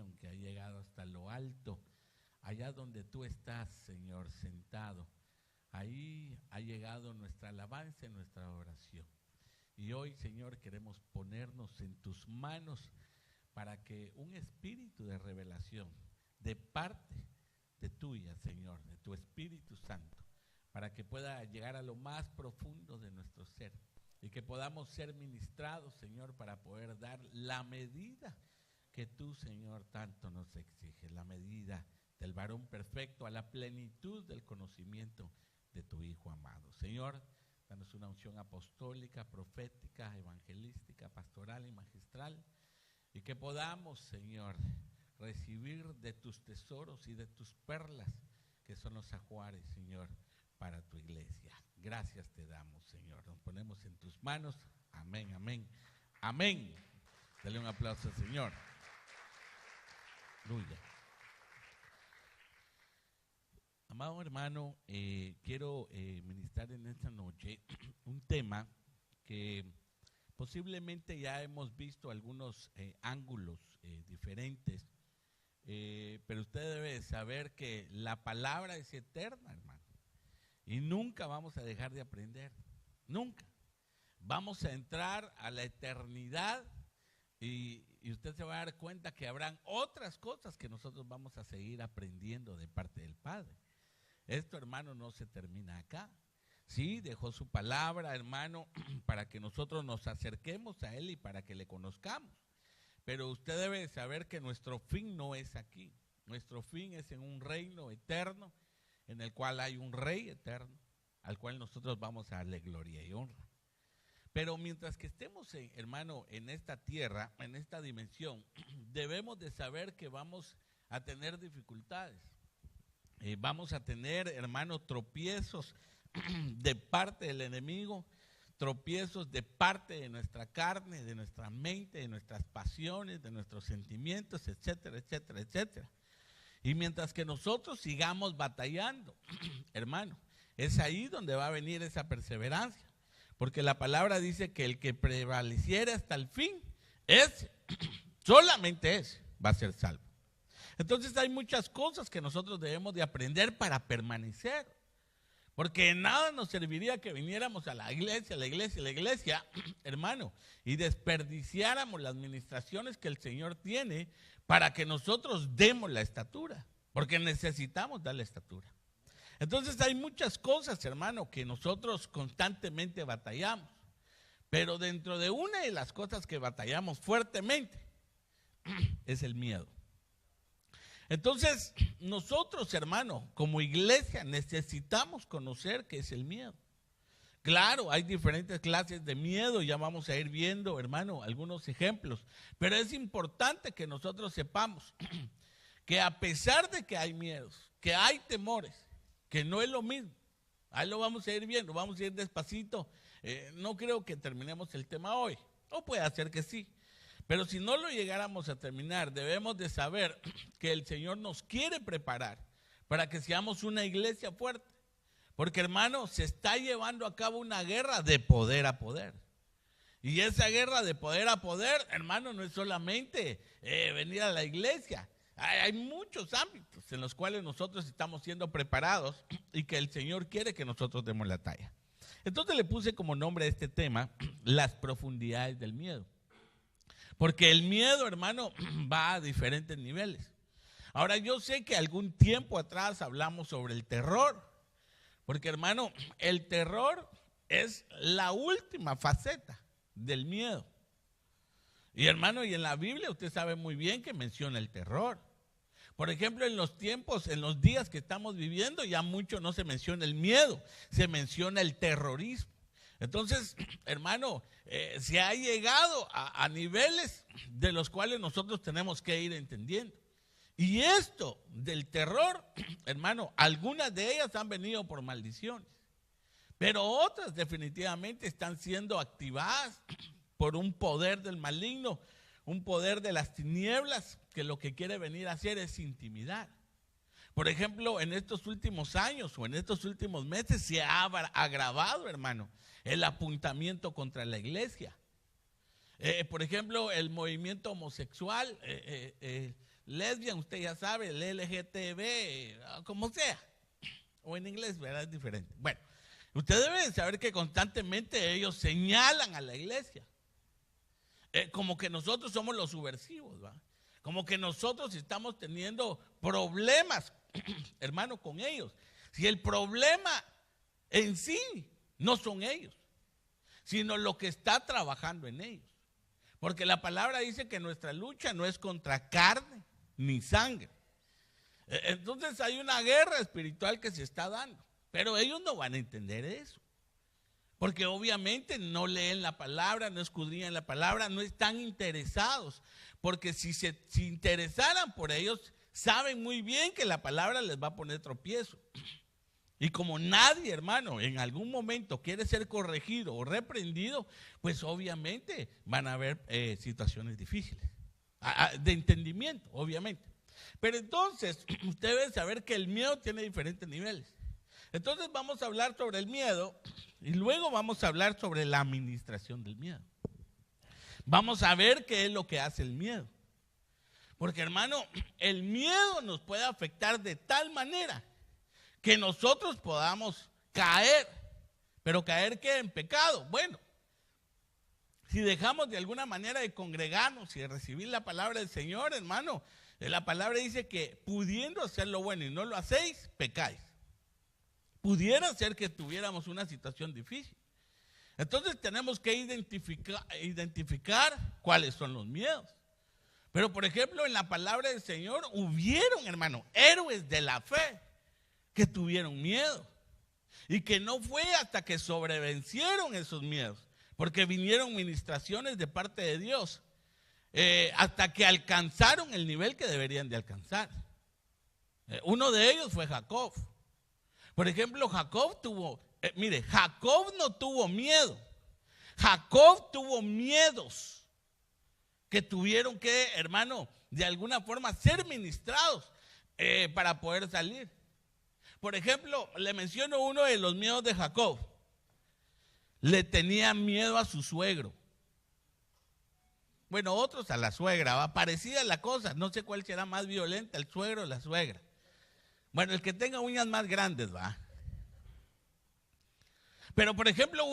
bendición que ha llegado hasta lo alto, allá donde tú estás, Señor, sentado. Ahí ha llegado nuestra alabanza y nuestra oración. Y hoy, Señor, queremos ponernos en tus manos para que un espíritu de revelación de parte de tuya, Señor, de tu Espíritu Santo, para que pueda llegar a lo más profundo de nuestro ser y que podamos ser ministrados, Señor, para poder dar la medida que tú, Señor, tanto nos exige, la medida del varón perfecto a la plenitud del conocimiento de tu Hijo amado. Señor, danos una unción apostólica, profética, evangelística, pastoral y magistral, y que podamos, Señor, recibir de tus tesoros y de tus perlas, que son los ajuares, Señor, para tu iglesia. Gracias te damos, Señor. Nos ponemos en tus manos. Amén, amén, amén. Dale un aplauso al Señor. Aleluya. Amado hermano, quiero ministrar en esta noche un tema que posiblemente ya hemos visto algunos ángulos diferentes, pero usted debe saber que la palabra es eterna, hermano, y nunca vamos a dejar de aprender, nunca. Vamos a entrar a la eternidad y usted se va a dar cuenta que habrán otras cosas que nosotros vamos a seguir aprendiendo de parte del Padre. Esto, hermano, no se termina acá. Sí, dejó su palabra, hermano, para que nosotros nos acerquemos a Él y para que le conozcamos. Pero usted debe saber que nuestro fin no es aquí. Nuestro fin es en un reino eterno, en el cual hay un rey eterno, al cual nosotros vamos a darle gloria y honra. Pero mientras que estemos, hermano, en esta tierra, en esta dimensión, debemos de saber que vamos a tener dificultades. Vamos a tener, hermano, tropiezos de parte del enemigo, tropiezos de parte de nuestra carne, de nuestra mente, de nuestras pasiones, de nuestros sentimientos, etcétera, etcétera, etcétera. Y mientras que nosotros sigamos batallando, hermano, es ahí donde va a venir esa perseverancia. Porque la palabra dice que el que prevaleciere hasta el fin, solamente ese va a ser salvo. Entonces hay muchas cosas que nosotros debemos de aprender para permanecer. Porque de nada nos serviría que viniéramos a la iglesia, hermano, y desperdiciáramos las ministraciones que el Señor tiene para que nosotros demos la estatura. Porque necesitamos dar la estatura. Entonces hay muchas cosas, hermano, que nosotros constantemente batallamos. Pero dentro de una de las cosas que batallamos fuertemente es el miedo. Entonces, nosotros, hermano, como iglesia necesitamos conocer qué es el miedo. Claro, hay diferentes clases de miedo, ya vamos a ir viendo, hermano, algunos ejemplos. Pero es importante que nosotros sepamos que a pesar de que hay miedos, que hay temores, que no es lo mismo, ahí lo vamos a ir viendo, vamos a ir despacito. No creo que terminemos el tema hoy, o puede ser que sí. Pero si no lo llegáramos a terminar, debemos de saber que el Señor nos quiere preparar para que seamos una iglesia fuerte. Porque, hermano, se está llevando a cabo una guerra de poder a poder. Y esa guerra de poder a poder, hermano, no es solamente venir a la iglesia. Hay muchos ámbitos en los cuales nosotros estamos siendo preparados y que el Señor quiere que nosotros demos la talla. Entonces le puse como nombre a este tema, las profundidades del miedo. Porque el miedo, hermano, va a diferentes niveles. Ahora, yo sé que algún tiempo atrás hablamos sobre el terror. Porque, hermano, el terror es la última faceta del miedo. Y, hermano, y en la Biblia usted sabe muy bien que menciona el terror. Por ejemplo, en los tiempos, en los días que estamos viviendo, ya mucho no se menciona el miedo, se menciona el terrorismo. Entonces, hermano, se ha llegado a niveles de los cuales nosotros tenemos que ir entendiendo. Y esto del terror, hermano, algunas de ellas han venido por maldiciones, pero otras definitivamente están siendo activadas por un poder del maligno, un poder de las tinieblas que lo que quiere venir a hacer es intimidar. Por ejemplo, en estos últimos años o en estos últimos meses se ha agravado, hermano, el apuntamiento contra la iglesia. Por ejemplo, el movimiento homosexual lesbian, usted ya sabe, el LGTB, como sea, o en inglés, ¿verdad? Es diferente. Bueno, usted debe saber que constantemente ellos señalan a la iglesia, como que nosotros somos los subversivos, ¿va? Como que nosotros estamos teniendo problemas, hermano, con ellos. Si el problema en sí no son ellos, sino lo que está trabajando en ellos. Porque la palabra dice que nuestra lucha no es contra carne ni sangre. Entonces hay una guerra espiritual que se está dando, pero ellos no van a entender eso. Porque obviamente no leen la palabra, no escudriñan la palabra, no están interesados. Porque si interesaran por ellos, saben muy bien que la palabra les va a poner tropiezo. Y como nadie, hermano, en algún momento quiere ser corregido o reprendido, pues obviamente van a haber situaciones difíciles, de entendimiento, obviamente. Pero entonces, usted debe saber que el miedo tiene diferentes niveles. Entonces vamos a hablar sobre el miedo y luego vamos a hablar sobre la administración del miedo. Vamos a ver qué es lo que hace el miedo. Porque, hermano, el miedo nos puede afectar de tal manera que nosotros podamos caer. ¿Pero caer qué? En pecado. Bueno, si dejamos de alguna manera de congregarnos y de recibir la palabra del Señor, hermano, la palabra dice que pudiendo hacer lo bueno y no lo hacéis, pecáis. Pudiera ser que tuviéramos una situación difícil. Entonces tenemos que identificar cuáles son los miedos. Pero por ejemplo, en la palabra del Señor hubieron, hermano, héroes de la fe que tuvieron miedo. Y que no fue hasta que sobrevencieron esos miedos, porque vinieron ministraciones de parte de Dios, hasta que alcanzaron el nivel que deberían de alcanzar. Uno de ellos fue Jacob. Por ejemplo, Jacob no tuvo miedo. Jacob tuvo miedos que tuvieron que, hermano, de alguna forma ser ministrados para poder salir. Por ejemplo, le menciono uno de los miedos de Jacob. Le tenía miedo a su suegro. Bueno, otros a la suegra, ¿va? Parecida la cosa, no sé cuál será más violenta, el suegro o la suegra. Bueno, el que tenga uñas más grandes, va. Pero por ejemplo,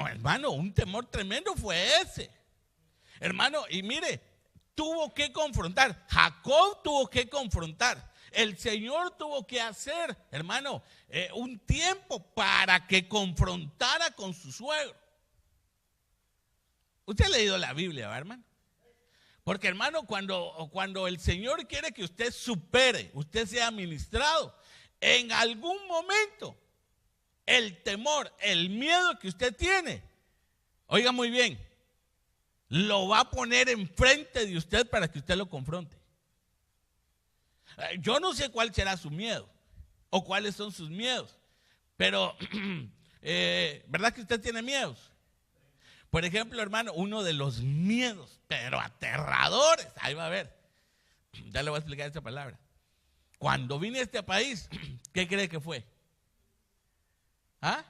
hermano, un temor tremendo fue ese. Hermano, y mire, tuvo que confrontar. Jacob tuvo que confrontar. El Señor tuvo que hacer, hermano, un tiempo para que confrontara con su suegro. Usted ha leído la Biblia, ¿verdad, hermano? Porque, hermano, cuando el Señor quiere que usted supere, usted sea ministrado, en algún momento, el temor, el miedo que usted tiene, oiga muy bien, lo va a poner enfrente de usted para que usted lo confronte. Yo no sé cuál será su miedo o cuáles son sus miedos, pero ¿verdad que usted tiene miedos? Por ejemplo, hermano, uno de los miedos, pero aterradores, ahí va a ver, ya le voy a explicar esta palabra. Cuando vine a este país, ¿qué cree que fue? ¿Ah?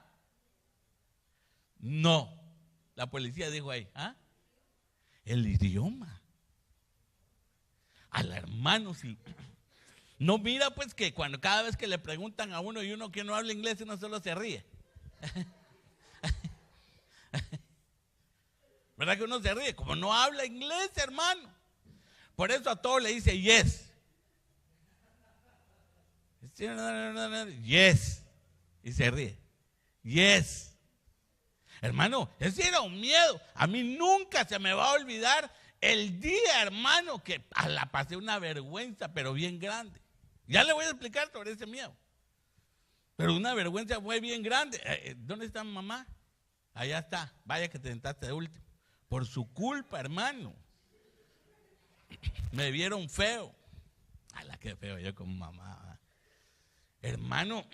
No, la policía dijo ahí, ¿ah? El idioma. Al hermano, sí. No mira pues que cuando cada vez que le preguntan a uno y uno que no habla inglés, uno solo se ríe. ¿Verdad que uno se ríe? Como no habla inglés, hermano. Por eso a todos le dice yes. Yes. Y se ríe. Yes. Hermano, ese era un miedo. A mí nunca se me va a olvidar el día, hermano, que la pasé una vergüenza, pero bien grande. Ya le voy a explicar sobre ese miedo. Pero una vergüenza fue bien grande. ¿Dónde está mamá? Allá está. Vaya que te sentaste de último. Por su culpa, hermano. Me vieron feo. ¡Hala, qué feo yo como mamá! Hermano,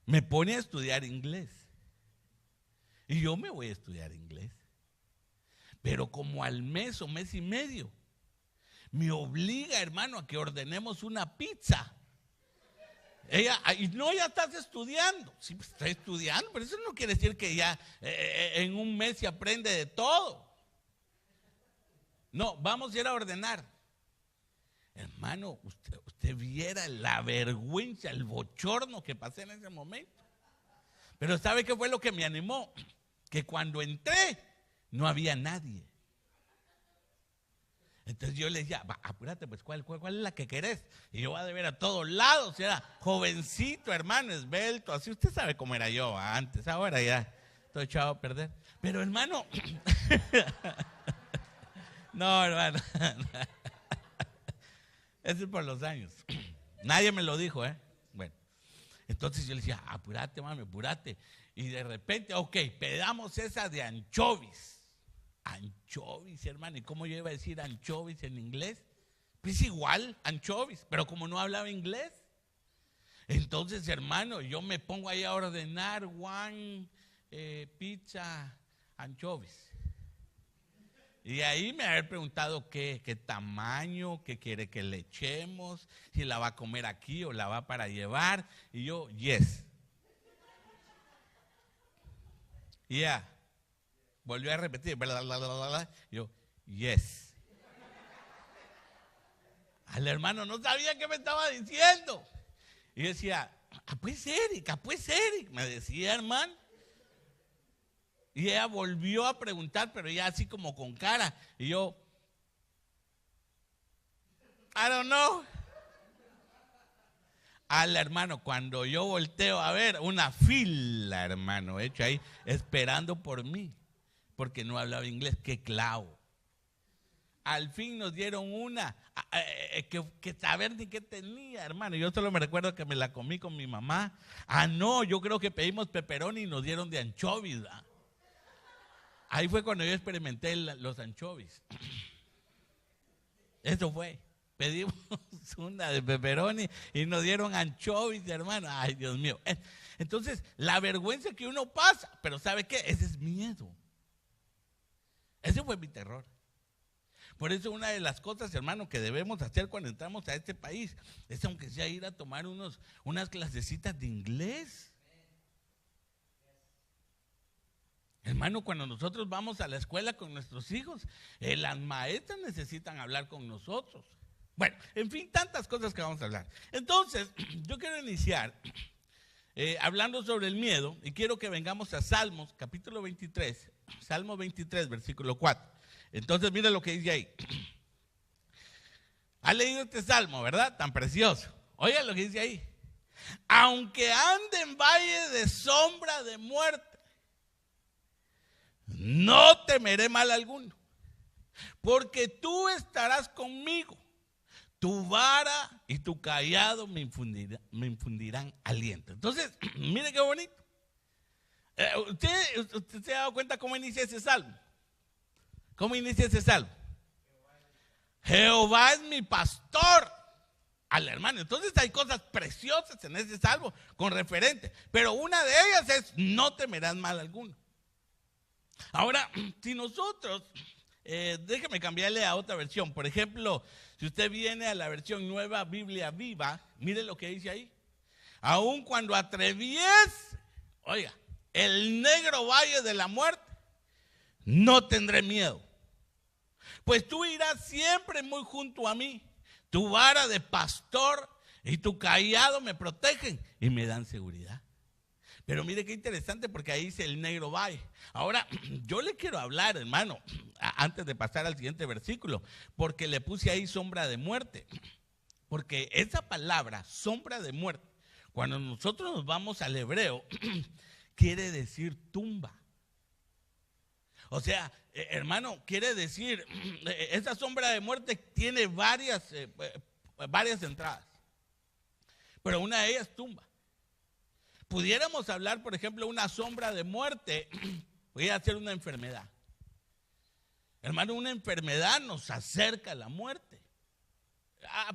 me pone a estudiar inglés. Y yo me voy a estudiar inglés. Pero como al mes o mes y medio, me obliga, hermano, a que ordenemos una pizza. Ella, y no, ya estás estudiando. Sí, pues estoy estudiando, pero eso no quiere decir que ya en un mes se aprende de todo. No, vamos a ir a ordenar. Hermano, usted viera la vergüenza, el bochorno que pasé en ese momento. Pero ¿sabe qué fue lo que me animó? Que cuando entré no había nadie. Entonces yo le decía, apúrate, pues ¿cuál es la que querés? Y yo voy a ver a todos lados. Era jovencito, hermano, esbelto, así. Usted sabe cómo era yo antes, ahora ya estoy echado a perder. Pero hermano, no, hermano, eso es por los años. Nadie me lo dijo, Bueno, entonces yo le decía, apúrate, mami, apúrate. Y de repente, ok, pedamos esa de anchovis. Anchovis, hermano. ¿Y cómo yo iba a decir anchovis en inglés? Pues igual, anchovis, pero como no hablaba inglés. Entonces, hermano, yo me pongo ahí a ordenar pizza, anchovis. Y ahí me había preguntado qué tamaño, qué quiere que le echemos, si la va a comer aquí o la va para llevar. Y yo, yes. Yeah. Volvió a repetir, yo, yes. Al hermano no sabía qué me estaba diciendo. Y yo decía, pues Erika, me decía, hermano. Y ella volvió a preguntar, pero ya así como con cara. Y yo, I don't know. Al hermano, cuando yo volteo a ver, una fila, hermano, hecho ahí, esperando por mí. Porque no hablaba inglés, qué clavo. Al fin nos dieron una, que saber ni qué tenía, hermano. Yo solo me recuerdo que me la comí con mi mamá. No, yo creo que pedimos pepperoni y nos dieron de anchovis. Ahí fue cuando yo experimenté los anchovis. Eso fue. Pedimos una de pepperoni y nos dieron anchovis, hermano. Ay, Dios mío. Entonces, la vergüenza que uno pasa, pero ¿sabe qué? Ese es miedo. Ese fue mi terror. Por eso una de las cosas, hermano, que debemos hacer cuando entramos a este país es aunque sea ir a tomar unas clasecitas de inglés. Hermano, cuando nosotros vamos a la escuela con nuestros hijos, las maestras necesitan hablar con nosotros. Bueno, en fin, tantas cosas que vamos a hablar. Entonces, yo quiero iniciar hablando sobre el miedo y quiero que vengamos a Salmos, capítulo 23. Salmo 23, versículo 4. Entonces, mire lo que dice ahí. ¿Ha leído este salmo, verdad? Tan precioso. Oiga lo que dice ahí. Aunque ande en valle de sombra de muerte, no temeré mal alguno, porque tú estarás conmigo. Tu vara y tu cayado me infundirán aliento. Entonces, mire qué bonito. ¿Usted se ha dado cuenta cómo inicia ese salmo? ¿Cómo inicia ese salmo? Jehová es mi pastor. Al hermano. Entonces hay cosas preciosas en ese salmo con referente. Pero una de ellas es no temerás mal alguno. Ahora, si nosotros, déjeme cambiarle a otra versión. Por ejemplo, si usted viene a la versión Nueva Biblia Viva, mire lo que dice ahí. Aun cuando atraviese, oiga, el negro valle de la muerte, no tendré miedo. Pues tú irás siempre muy junto a mí. Tu vara de pastor y tu cayado me protegen y me dan seguridad. Pero mire qué interesante porque ahí dice el negro valle. Ahora, yo le quiero hablar, hermano, antes de pasar al siguiente versículo, porque le puse ahí sombra de muerte. Porque esa palabra, sombra de muerte, cuando nosotros nos vamos al hebreo, quiere decir tumba. O sea, hermano, quiere decir, esa sombra de muerte tiene varias entradas. Pero una de ellas tumba. Pudiéramos hablar, por ejemplo, una sombra de muerte, podría ser una enfermedad. Hermano, una enfermedad nos acerca a la muerte.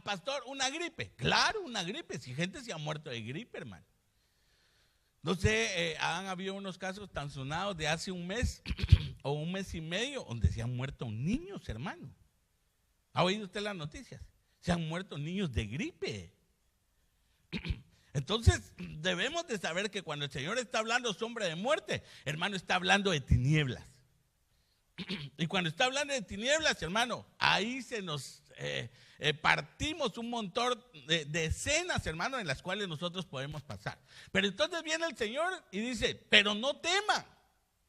Pastor, una gripe. Claro, una gripe. Si gente se ha muerto de gripe, hermano. No sé, han habido unos casos tan sonados de hace un mes o un mes y medio donde se han muerto niños, hermano. ¿Ha oído usted las noticias? Se han muerto niños de gripe. Entonces, debemos de saber que cuando el Señor está hablando sombra de muerte, hermano, está hablando de tinieblas. Y cuando está hablando de tinieblas, hermano, ahí se nos partimos un montón de escenas, hermano, en las cuales nosotros podemos pasar. Pero entonces viene el Señor y dice, pero no teman.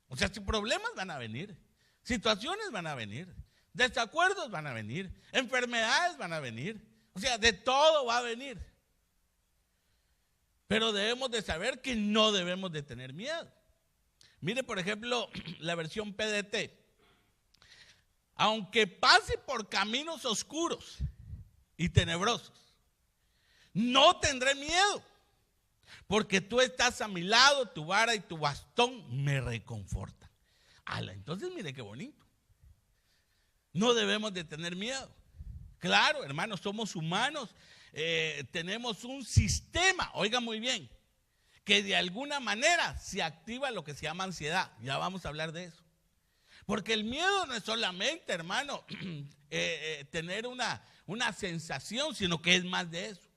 O sea, si problemas van a venir, situaciones van a venir, desacuerdos van a venir, enfermedades van a venir. O sea, de todo va a venir. Pero debemos de saber que no debemos de tener miedo. Mire, por ejemplo, la versión PDT. Aunque pase por caminos oscuros y tenebrosos, no tendré miedo, porque tú estás a mi lado, tu vara y tu bastón me reconfortan. Entonces mire qué bonito. No debemos de tener miedo. Claro, hermanos, somos humanos, tenemos un sistema, oiga muy bien, que de alguna manera se activa lo que se llama ansiedad. Ya vamos a hablar de eso. Porque el miedo no es solamente, hermano, tener una sensación, sino que es más de eso.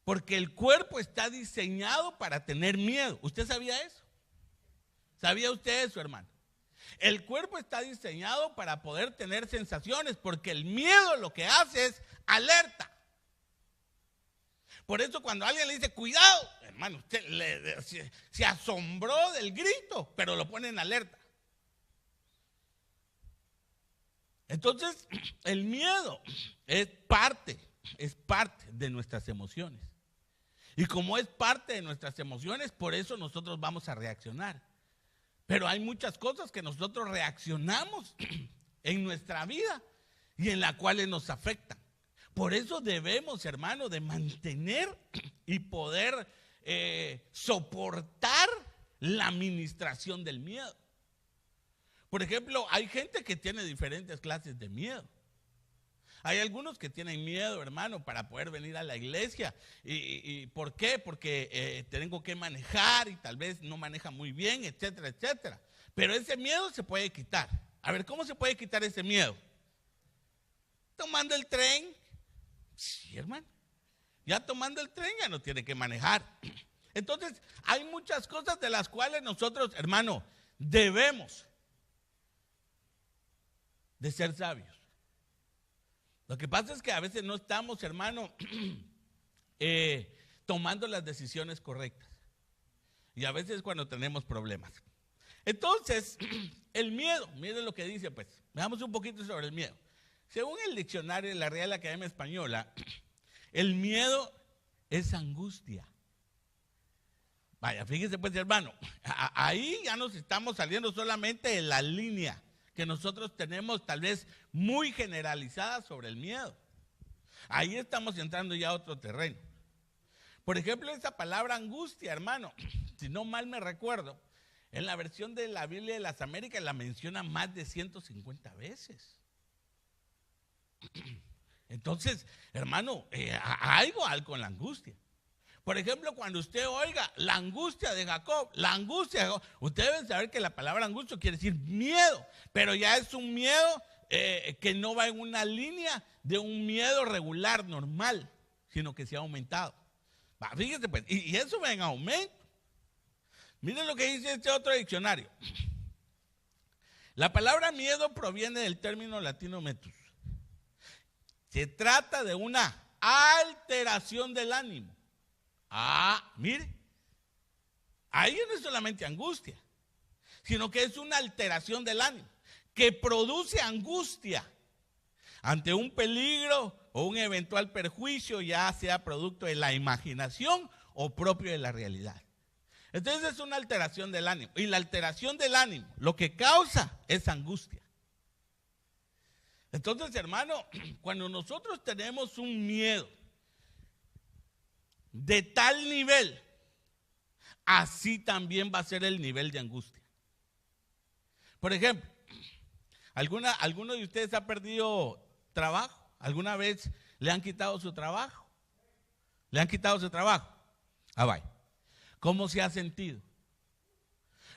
Porque el cuerpo está diseñado para tener miedo. ¿Usted sabía eso? ¿Sabía usted eso, hermano? El cuerpo está diseñado para poder tener sensaciones, porque el miedo lo que hace es alerta. Por eso cuando alguien le dice, cuidado, hermano, usted se asombró del grito, pero lo pone en alerta. Entonces, el miedo es parte de nuestras emociones. Y como es parte de nuestras emociones, por eso nosotros vamos a reaccionar. Pero hay muchas cosas que nosotros reaccionamos en nuestra vida y en las cuales nos afectan. Por eso debemos, hermano, de mantener y poder soportar la administración del miedo. Por ejemplo, hay gente que tiene diferentes clases de miedo. Hay algunos que tienen miedo, hermano, para poder venir a la iglesia. ¿Y por qué? Porque tengo que manejar y tal vez no maneja muy bien, etcétera, etcétera. Pero ese miedo se puede quitar. A ver, ¿cómo se puede quitar ese miedo? Tomando el tren. Sí, hermano. Ya tomando el tren ya no tiene que manejar. Entonces, hay muchas cosas de las cuales nosotros, hermano, debemos de ser sabios. Lo que pasa es que a veces no estamos, hermano, tomando las decisiones correctas. Y a veces cuando tenemos problemas. Entonces, el miedo, miren lo que dice, pues, veamos un poquito sobre el miedo. Según el diccionario de la Real Academia Española, el miedo es angustia. Vaya, fíjese pues, hermano, ahí ya nos estamos saliendo solamente de la línea que nosotros tenemos tal vez muy generalizada sobre el miedo. Ahí estamos entrando ya a otro terreno. Por ejemplo, esa palabra angustia, hermano, si no mal me recuerdo, en la versión de la Biblia de las Américas la menciona más de 150 veces. Entonces, hermano, hay algo con la angustia. Por ejemplo, cuando usted oiga la angustia de Jacob, usted debe saber que la palabra angustia quiere decir miedo, pero ya es un miedo que no va en una línea de un miedo regular, normal, sino que se ha aumentado. Fíjese pues, y eso va en aumento. Miren lo que dice este otro diccionario. La palabra miedo proviene del término latino metus. Se trata de una alteración del ánimo. Mire, ahí no es solamente angustia, sino que es una alteración del ánimo, que produce angustia ante un peligro o un eventual perjuicio, ya sea producto de la imaginación o propio de la realidad. Entonces es una alteración del ánimo, y la alteración del ánimo lo que causa es angustia. Entonces, hermano, cuando nosotros tenemos un miedo de tal nivel, así también va a ser el nivel de angustia. Por ejemplo, ¿alguno de ustedes ha perdido trabajo? ¿Alguna vez le han quitado su trabajo? ¿Le han quitado su trabajo? Vaya. ¿Cómo se ha sentido?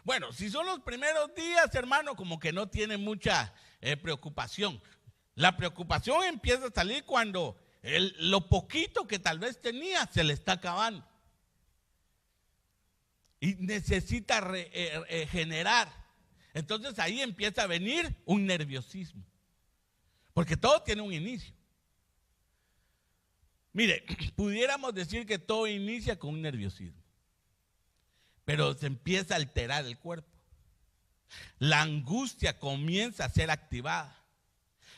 Bueno, si son los primeros días, hermano, como que no tiene mucha preocupación. La preocupación empieza a salir cuando lo poquito que tal vez tenía se le está acabando. Y necesita generar. Entonces ahí empieza a venir un nerviosismo. Porque todo tiene un inicio. Mire, pudiéramos decir que todo inicia con un nerviosismo, pero se empieza a alterar el cuerpo. La angustia comienza a ser activada.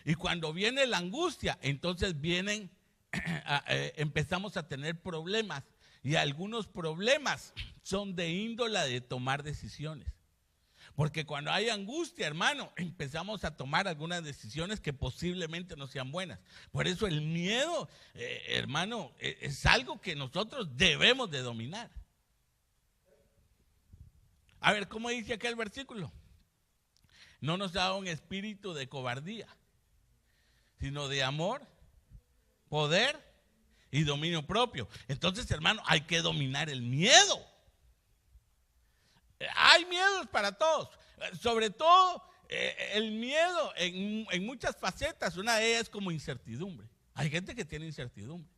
Y cuando viene la angustia, entonces empezamos a tener problemas. Y algunos problemas son de índole de tomar decisiones. Porque cuando hay angustia, hermano, empezamos a tomar algunas decisiones que posiblemente no sean buenas. Por eso el miedo, hermano, es algo que nosotros debemos de dominar. A ver, ¿cómo dice aquel versículo? No nos da un espíritu de cobardía, sino de amor, poder y dominio propio. Entonces, hermano, hay que dominar el miedo. Hay miedos para todos, sobre todo el miedo en muchas facetas. Una de ellas es como incertidumbre. Hay gente que tiene incertidumbre.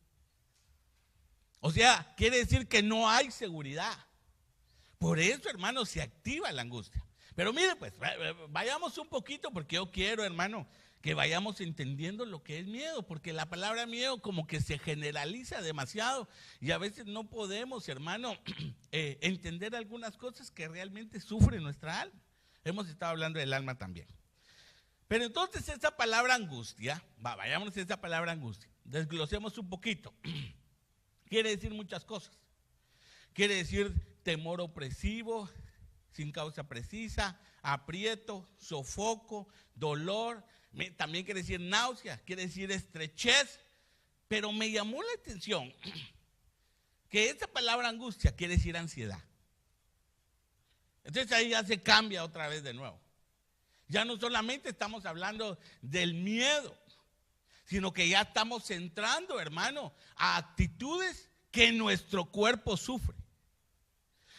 O sea, quiere decir que no hay seguridad. Por eso, hermano, se activa la angustia. Pero mire, pues, vayamos un poquito, porque yo quiero, hermano, que vayamos entendiendo lo que es miedo, porque la palabra miedo como que se generaliza demasiado y a veces no podemos, hermano, entender algunas cosas que realmente sufre nuestra alma. Hemos estado hablando del alma también. Pero entonces esa palabra angustia, vayamos a esa palabra angustia, desglosemos un poquito. Quiere decir muchas cosas. Quiere decir temor opresivo, sin causa precisa, aprieto, sofoco, dolor. También quiere decir náusea, quiere decir estrechez. Pero me llamó la atención que esta palabra angustia quiere decir ansiedad. Entonces ahí ya se cambia otra vez de nuevo. Ya no solamente estamos hablando del miedo, sino que ya estamos entrando, hermano, a actitudes que nuestro cuerpo sufre.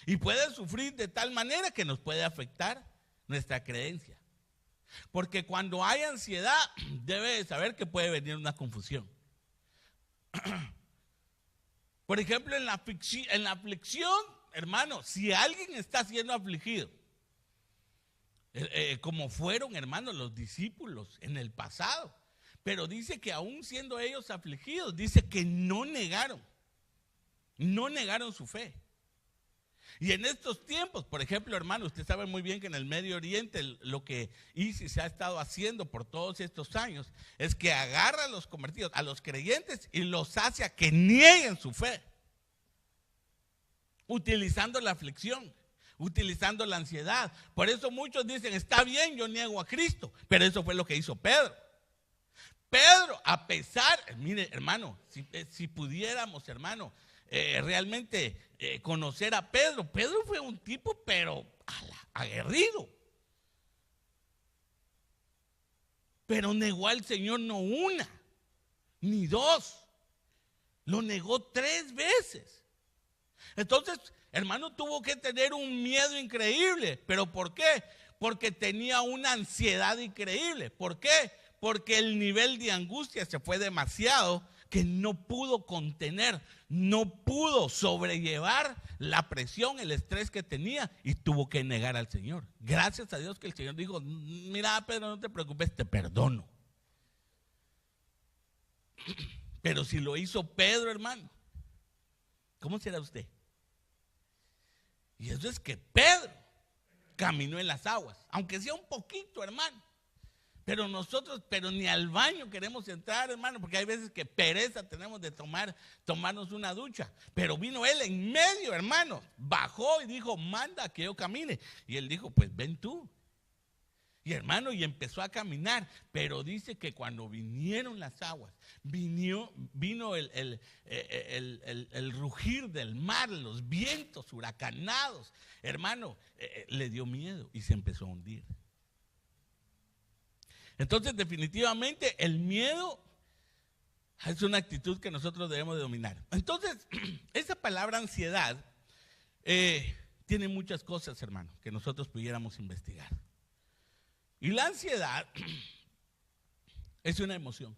Y puede sufrir de tal manera que nos puede afectar nuestra creencia. Porque cuando hay ansiedad, debe de saber que puede venir una confusión. Por ejemplo, en la aflicción, hermano, si alguien está siendo afligido, como fueron, hermano, los discípulos en el pasado, pero dice que aún siendo ellos afligidos, dice que no negaron su fe. Y en estos tiempos, por ejemplo, hermano, usted sabe muy bien que en el Medio Oriente lo que ISIS ha estado haciendo por todos estos años es que agarra a los convertidos, a los creyentes, y los hace a que nieguen su fe, utilizando la aflicción, utilizando la ansiedad. Por eso muchos dicen, está bien, yo niego a Cristo, pero eso fue lo que hizo Pedro. Pedro, a pesar, mire, hermano, si pudiéramos, hermano, realmente conocer a Pedro. Pedro fue un tipo, pero aguerrido. Pero negó al Señor no una, ni dos. Lo negó 3 veces. Entonces, hermano, tuvo que tener un miedo increíble. ¿Pero por qué? Porque tenía una ansiedad increíble. ¿Por qué? Porque el nivel de angustia se fue demasiado que no pudo contener, no pudo sobrellevar la presión, el estrés que tenía y tuvo que negar al Señor. Gracias a Dios que el Señor dijo, mira, Pedro, no te preocupes, te perdono. Pero si lo hizo Pedro, hermano, ¿cómo será usted? Y eso es que Pedro caminó en las aguas, aunque sea un poquito, hermano. Pero nosotros, ni al baño queremos entrar, hermano, porque hay veces que pereza tenemos de tomarnos una ducha. Pero vino él en medio, hermano, bajó y dijo, manda que yo camine. Y él dijo, pues ven tú. Y hermano, y empezó a caminar, pero dice que cuando vinieron las aguas, vino el rugir del mar, los vientos huracanados, hermano, le dio miedo y se empezó a hundir. Entonces, definitivamente, el miedo es una actitud que nosotros debemos de dominar. Entonces, esa palabra ansiedad tiene muchas cosas, hermano, que nosotros pudiéramos investigar. Y la ansiedad es una emoción.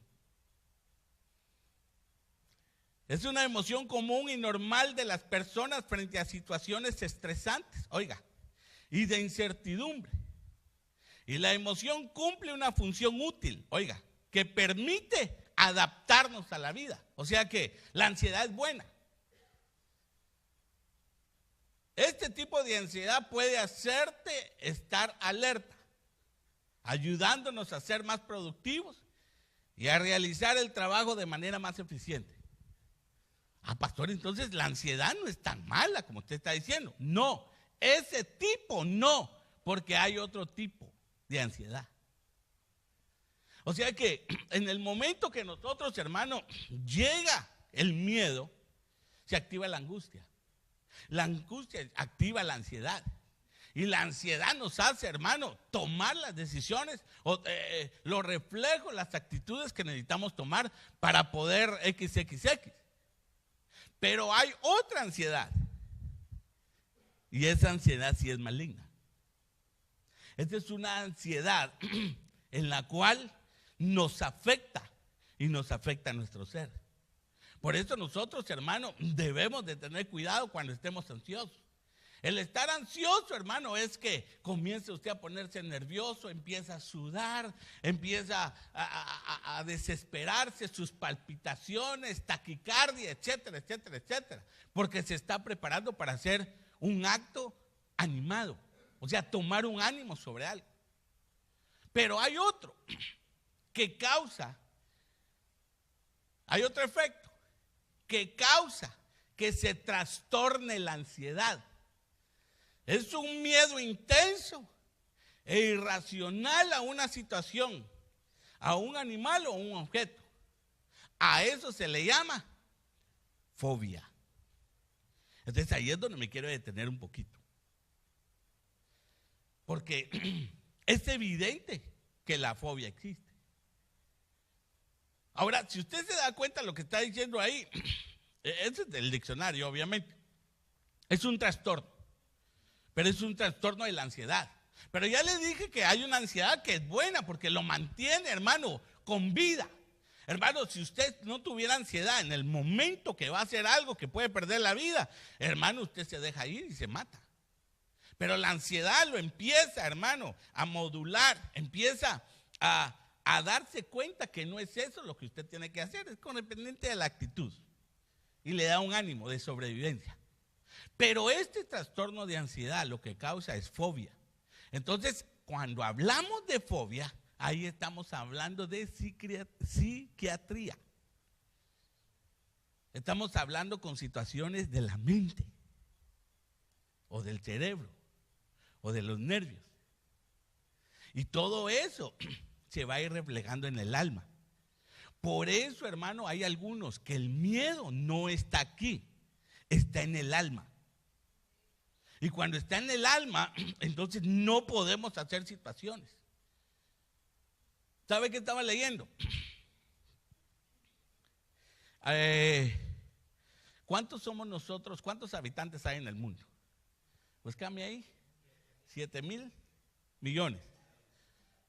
Es una emoción común y normal de las personas frente a situaciones estresantes, oiga, y de incertidumbre. Y la emoción cumple una función útil, oiga, que permite adaptarnos a la vida. O sea que la ansiedad es buena. Este tipo de ansiedad puede hacerte estar alerta, ayudándonos a ser más productivos y a realizar el trabajo de manera más eficiente. Pastor, entonces la ansiedad no es tan mala como usted está diciendo. No, ese tipo no, porque hay otro tipo de ansiedad. O sea que en el momento que nosotros, hermano, llega el miedo, se activa la angustia. La angustia activa la ansiedad. Y la ansiedad nos hace, hermano, tomar las decisiones, los reflejos, las actitudes que necesitamos tomar para poder XXX. Pero hay otra ansiedad. Y esa ansiedad sí es maligna. Esta es una ansiedad en la cual nos afecta y nos afecta a nuestro ser. Por eso nosotros, hermano, debemos de tener cuidado cuando estemos ansiosos. El estar ansioso, hermano, es que comience usted a ponerse nervioso, empieza a sudar, empieza a desesperarse, sus palpitaciones, taquicardia, etcétera, etcétera, etcétera. Porque se está preparando para hacer un acto animado, o sea, tomar un ánimo sobre algo. Pero hay otro que causa, hay otro efecto que causa que se trastorne la ansiedad. Es un miedo intenso e irracional a una situación, a un animal o un objeto. A eso se le llama fobia. Entonces ahí es donde me quiero detener un poquito. Porque es evidente que la fobia existe. Ahora, si usted se da cuenta de lo que está diciendo ahí, ese es del diccionario, obviamente. Es un trastorno, pero es un trastorno de la ansiedad. Pero ya le dije que hay una ansiedad que es buena porque lo mantiene, hermano, con vida. Hermano, si usted no tuviera ansiedad en el momento que va a hacer algo que puede perder la vida, hermano, usted se deja ir y se mata. Pero la ansiedad lo empieza, hermano, a modular, empieza a darse cuenta que no es eso lo que usted tiene que hacer, es independiente de la actitud. Y le da un ánimo de sobrevivencia. Pero este trastorno de ansiedad lo que causa es fobia. Entonces, cuando hablamos de fobia, ahí estamos hablando de psiquiatría. Estamos hablando con situaciones de la mente, o del cerebro, o de los nervios. Y todo eso se va a ir reflejando en el alma. Por eso, hermano, hay algunos que el miedo no está aquí, está en el alma. Y cuando está en el alma, entonces no podemos hacer situaciones. ¿Sabe qué estaba leyendo? ¿Cuántos somos nosotros? ¿Cuántos habitantes hay en el mundo? Búscame ahí. 7,000 millones.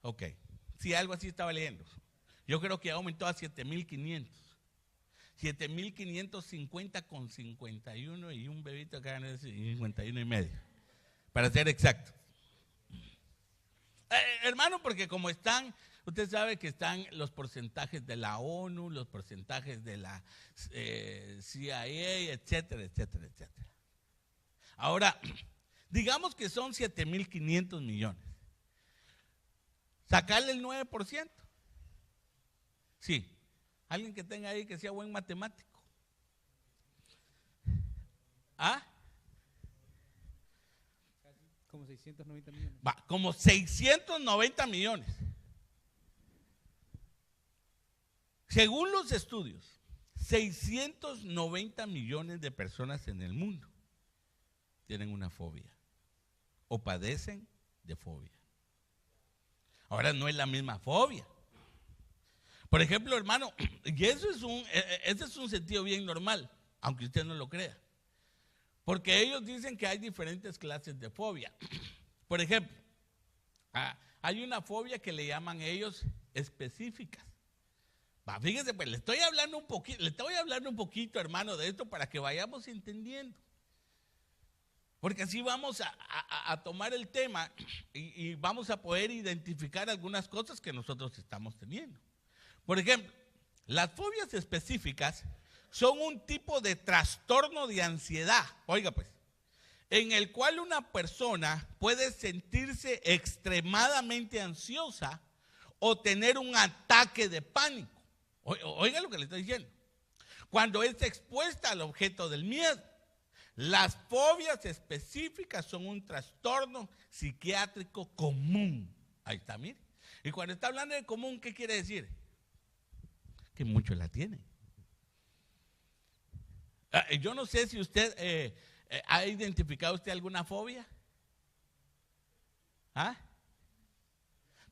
Ok. Sí, algo así estaba leyendo. Yo creo que aumentó a 7,500. 7,550 con 51 y un bebito acá en 51 y medio. Para ser exacto. Hermano, porque como están, usted sabe que están los porcentajes de la ONU, los porcentajes de la CIA, etcétera, etcétera, etcétera. Ahora, digamos que son 7,500 millones. Sacarle el 9%. Sí. Alguien que tenga ahí que sea buen matemático. ¿Ah? Como 690 millones. Va, como 690 millones. Según los estudios, 690 millones de personas en el mundo tienen una fobia o padecen de fobia. Ahora no es la misma fobia. Por ejemplo, hermano, y ese es un sentido bien normal, aunque usted no lo crea. Porque ellos dicen que hay diferentes clases de fobia. Por ejemplo, hay una fobia que le llaman ellos específicas. Fíjese, pues le estoy hablando un poquito, hermano, de esto para que vayamos entendiendo. Porque así vamos a tomar el tema y vamos a poder identificar algunas cosas que nosotros estamos teniendo. Por ejemplo, las fobias específicas son un tipo de trastorno de ansiedad, oiga pues, en el cual una persona puede sentirse extremadamente ansiosa o tener un ataque de pánico. Oiga lo que le estoy diciendo. Cuando es expuesta al objeto del miedo. Las fobias específicas son un trastorno psiquiátrico común. Ahí está, mire. Y cuando está hablando de común, ¿qué quiere decir? Que muchos la tienen. Yo no sé si usted ha identificado usted alguna fobia. ¿Ah?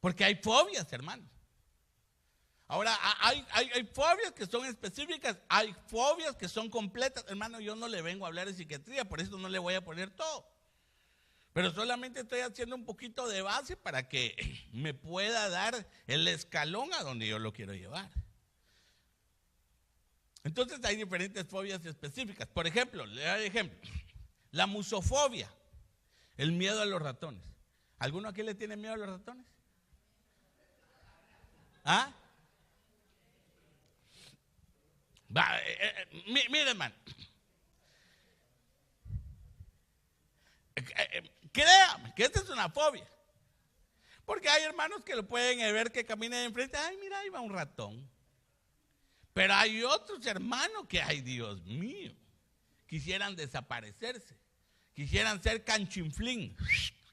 Porque hay fobias, hermano. Ahora, hay fobias que son específicas, hay fobias que son completas. Hermano, yo no le vengo a hablar de psiquiatría, por eso no le voy a poner todo. Pero solamente estoy haciendo un poquito de base para que me pueda dar el escalón a donde yo lo quiero llevar. Entonces hay diferentes fobias específicas. Por ejemplo, le doy ejemplo. La musofobia, el miedo a los ratones. ¿Alguno aquí le tiene miedo a los ratones? ¿Ah? Mire, hermano. Créame que esta es una fobia. Porque hay hermanos que lo pueden ver que camina de enfrente. Ay, mira, ahí va un ratón. Pero hay otros hermanos que, ay, Dios mío, quisieran desaparecerse. Quisieran ser canchinflín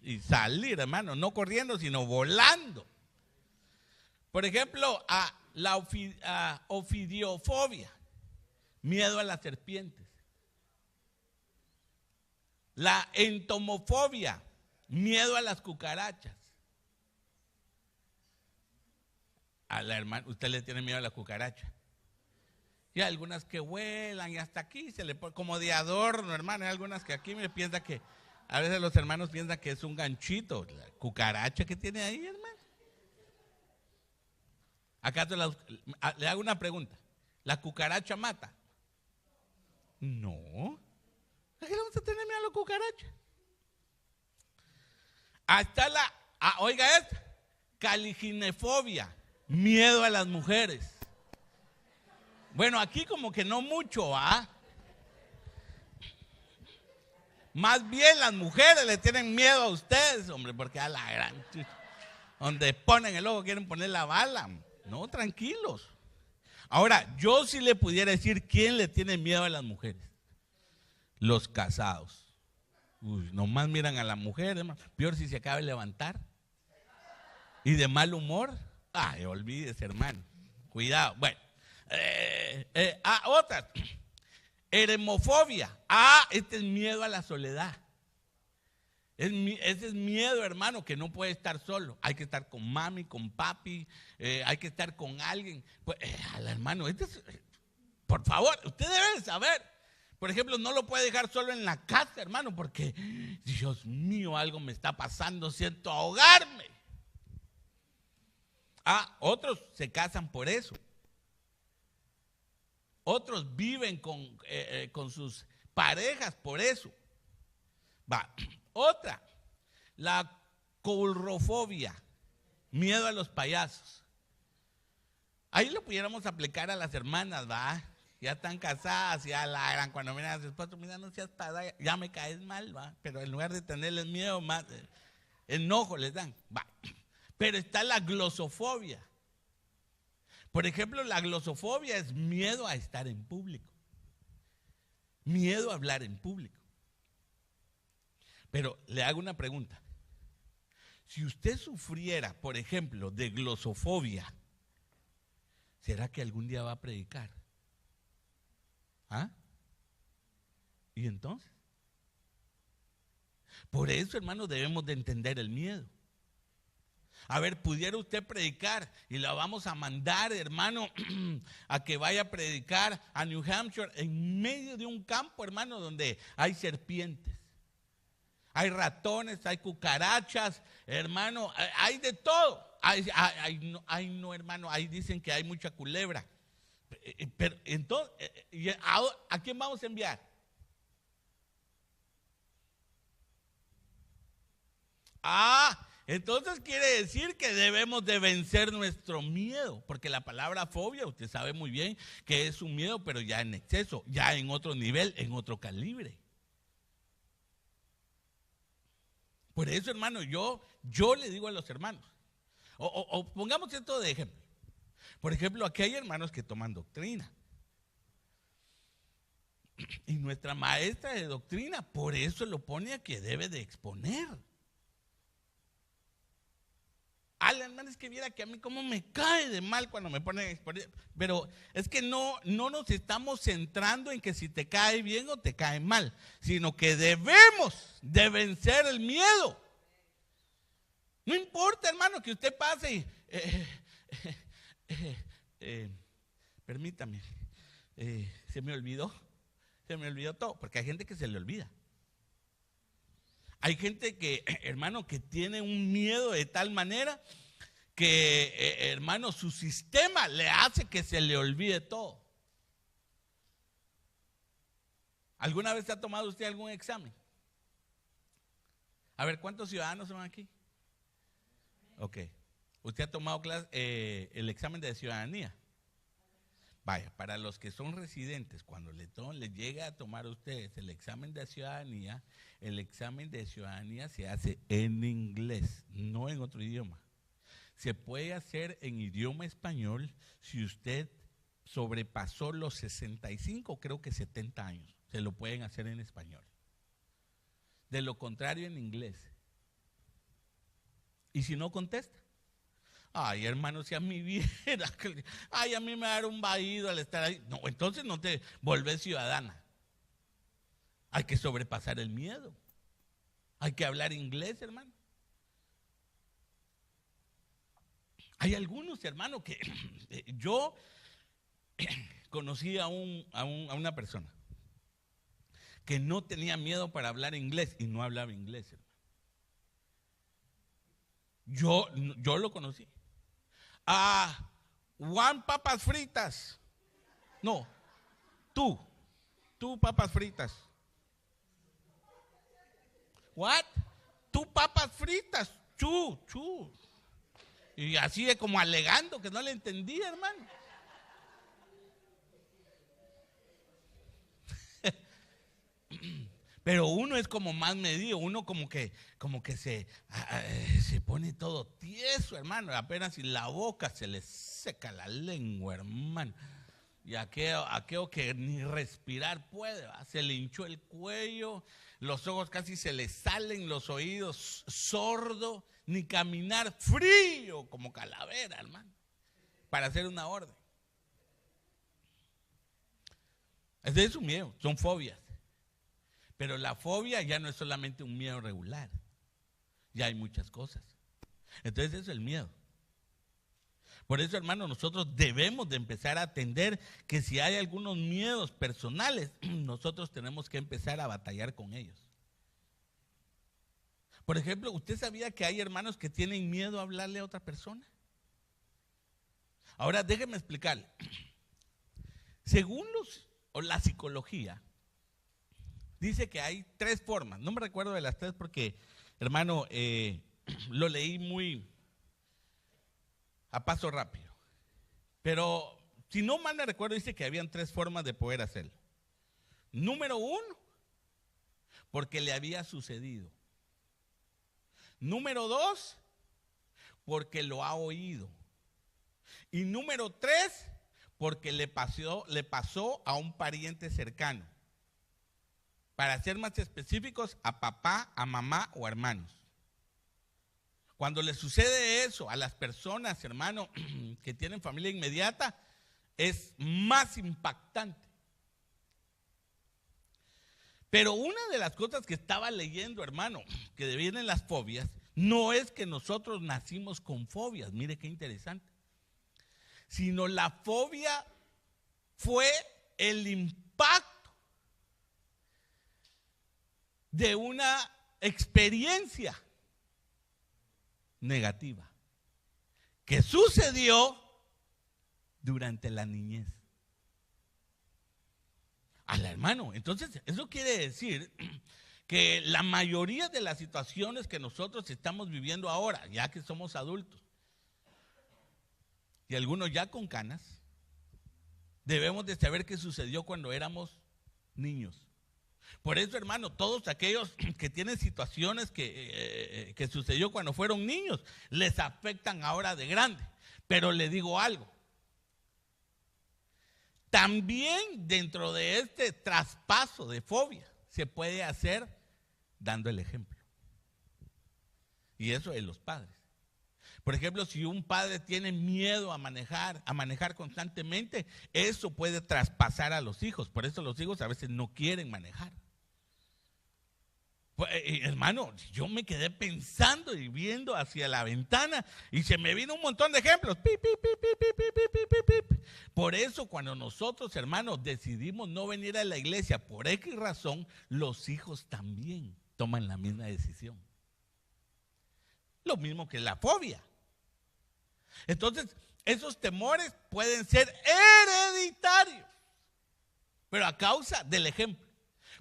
y salir, hermano, no corriendo, sino volando. Por ejemplo, la ofidiofobia, miedo a las serpientes. La entomofobia, miedo a las cucarachas. A la hermana, usted le tiene miedo a la cucaracha. Y hay algunas que vuelan y hasta aquí se le pone como de adorno, hermano. Hay algunas que aquí me piensa que, a veces los hermanos piensan que es un ganchito, la cucaracha que tiene ahí, hermano. ¿Acaso le hago una pregunta? ¿La cucaracha mata? No. ¿A qué le vamos a tener miedo a la cucaracha? Hasta oiga esta, caliginefobia, miedo a las mujeres. Bueno, aquí como que no mucho, ¿ah? Más bien las mujeres le tienen miedo a ustedes, hombre, porque a la gran... Donde ponen el ojo quieren poner la bala. No, tranquilos. Ahora, yo sí le pudiera decir quién le tiene miedo a las mujeres. Los casados. Uy, nomás miran a la mujer, hermano. Peor si se acaba de levantar. Y de mal humor. Ay, olvídese, hermano. Cuidado. Bueno. Otra. Eremofobia. Este es miedo a la soledad. Ese es miedo, hermano, que no puede estar solo. Hay que estar con mami, con papi, hay que estar con alguien. Pues, hermano, por favor, usted debe saber. Por ejemplo, no lo puede dejar solo en la casa, hermano, porque, Dios mío, algo me está pasando, siento ahogarme. Otros se casan por eso. Otros viven con sus parejas por eso. Otra, la coulrofobia, miedo a los payasos. Ahí lo pudiéramos aplicar a las hermanas, ¿va? Ya están casadas, ya la gran, cuando miran a su esposo, mira, no seas padre, ya me caes mal, ¿va? Pero en lugar de tenerles miedo, más enojo les dan, ¿va? Pero está la glosofobia. Por ejemplo, la glosofobia es miedo a estar en público. Miedo a hablar en público. Pero le hago una pregunta. Si usted sufriera, por ejemplo, de glosofobia, ¿será que algún día va a predicar? ¿Y entonces? Por eso, hermano, debemos de entender el miedo. A ver, pudiera usted predicar y la vamos a mandar, hermano, a que vaya a predicar a New Hampshire en medio de un campo, hermano, donde hay serpientes. Hay ratones, hay cucarachas, hermano, hay de todo. No, hermano, ahí dicen que hay mucha culebra. Pero entonces, ¿a quién vamos a enviar? Entonces quiere decir que debemos de vencer nuestro miedo, porque la palabra fobia, usted sabe muy bien que es un miedo, pero ya en exceso, ya en otro nivel, en otro calibre. Por eso, hermano, yo le digo a los hermanos, o pongamos esto de ejemplo. Por ejemplo, aquí hay hermanos que toman doctrina. Y nuestra maestra de doctrina, por eso lo pone a que debe de exponer. Hermano, es que viera que a mí como me cae de mal cuando me ponen a exponer. Pero es que no nos estamos centrando en que si te cae bien o te cae mal, sino que debemos de vencer el miedo. No importa, hermano, que usted pase y permítame, se me olvidó todo, porque hay gente que se le olvida. Hay gente que, hermano, que tiene un miedo de tal manera que, hermano, su sistema le hace que se le olvide todo. ¿Alguna vez ha tomado usted algún examen? A ver, ¿cuántos ciudadanos son aquí? Ok. ¿Usted ha tomado el examen de ciudadanía? Vaya, para los que son residentes, cuando le llega a tomar a ustedes el examen de ciudadanía se hace en inglés, no en otro idioma. Se puede hacer en idioma español si usted sobrepasó los 65, creo que 70 años. Se lo pueden hacer en español. De lo contrario, en inglés. Y si no contesta. Ay, hermano, si a mí viera, ay, a mí me va a dar un vaído al estar ahí. No, entonces no te volvés ciudadana. Hay que sobrepasar el miedo. Hay que hablar inglés, hermano. Hay algunos, hermano, que yo conocí a una persona que no tenía miedo para hablar inglés y no hablaba inglés, hermano. Yo lo conocí. Juan papas fritas. No, tú papas fritas. What? Tú papas fritas. Chu. Y así de como alegando que no le entendía, hermano. Pero uno es como más medido, uno como que se pone todo tieso, hermano. Apenas si la boca se le seca la lengua, hermano. Y aquello que ni respirar puede, ¿va? Se le hinchó el cuello, los ojos casi se le salen, los oídos sordo, ni caminar frío como calavera, hermano, para hacer una orden. Ese es un miedo, son fobias. Pero la fobia ya no es solamente un miedo regular, ya hay muchas cosas. Entonces eso es el miedo. Por eso, hermano, nosotros debemos de empezar a atender que si hay algunos miedos personales, nosotros tenemos que empezar a batallar con ellos. Por ejemplo, ¿usted sabía que hay hermanos que tienen miedo a hablarle a otra persona? Ahora, déjeme explicarle. Según la psicología, dice que hay 3 formas. No me recuerdo de las 3 porque, hermano, lo leí muy a paso rápido. Pero si no mal me recuerdo, dice que habían 3 formas de poder hacerlo. Número 1, porque le había sucedido. Número 2, porque lo ha oído. Y número 3, porque le pasó a un pariente cercano. Para ser más específicos, a papá, a mamá o a hermanos. Cuando le sucede eso a las personas, hermano, que tienen familia inmediata, es más impactante. Pero una de las cosas que estaba leyendo, hermano, que devienen las fobias, no es que nosotros nacimos con fobias, mire qué interesante, sino la fobia fue el impacto de una experiencia negativa que sucedió durante la niñez. Al hermano, entonces eso quiere decir que la mayoría de las situaciones que nosotros estamos viviendo ahora, ya que somos adultos, y algunos ya con canas, debemos de saber qué sucedió cuando éramos niños. Por eso, hermano, todos aquellos que tienen situaciones que sucedió cuando fueron niños, les afectan ahora de grande. Pero le digo algo. También dentro de este traspaso de fobia se puede hacer dando el ejemplo. Y eso es los padres. Por ejemplo, si un padre tiene miedo a manejar constantemente, eso puede traspasar a los hijos. Por eso los hijos a veces no quieren manejar. Pues, hermano, yo me quedé pensando y viendo hacia la ventana y se me vino un montón de ejemplos. Pip, pip, pip, pip, pip, pip, pip, pip, pip. Por eso cuando nosotros, hermanos, decidimos no venir a la iglesia por X razón, los hijos también toman la misma decisión. Lo mismo que la fobia. Entonces, esos temores pueden ser hereditarios, pero a causa del ejemplo.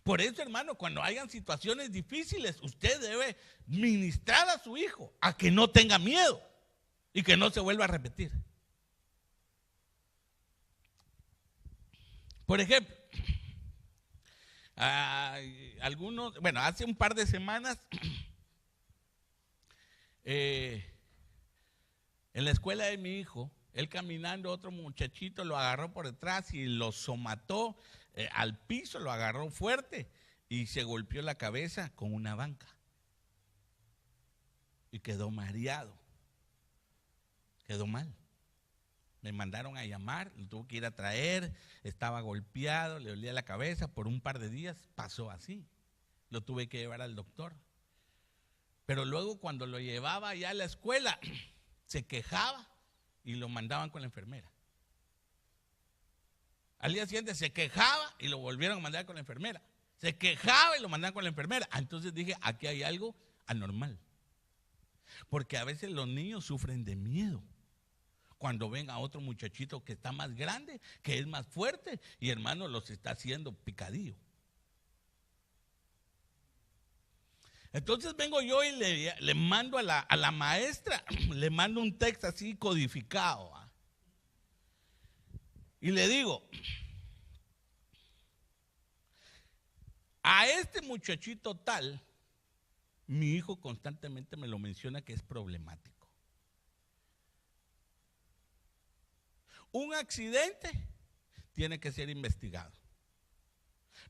Por eso, hermano, cuando hayan situaciones difíciles, usted debe ministrar a su hijo a que no tenga miedo y que no se vuelva a repetir. Por ejemplo, hace un par de semanas, en la escuela de mi hijo, él caminando, otro muchachito lo agarró por detrás y lo somató al piso, lo agarró fuerte y se golpeó la cabeza con una banca. Y quedó mareado. Quedó mal. Me mandaron a llamar, lo tuve que ir a traer, estaba golpeado, le dolía la cabeza, por un par de días pasó así. Lo tuve que llevar al doctor. Pero luego cuando lo llevaba ya a la escuela, se quejaba y lo mandaban con la enfermera. Al día siguiente se quejaba y lo volvieron a mandar con la enfermera. Se quejaba y lo mandaban con la enfermera. Entonces dije, aquí hay algo anormal. Porque a veces los niños sufren de miedo cuando ven a otro muchachito que está más grande, que es más fuerte, y hermano los está haciendo picadillo. Entonces vengo yo y le mando a la maestra, le mando un texto así codificado. Y le digo, a este muchachito tal, mi hijo constantemente me lo menciona que es problemático. Un accidente tiene que ser investigado,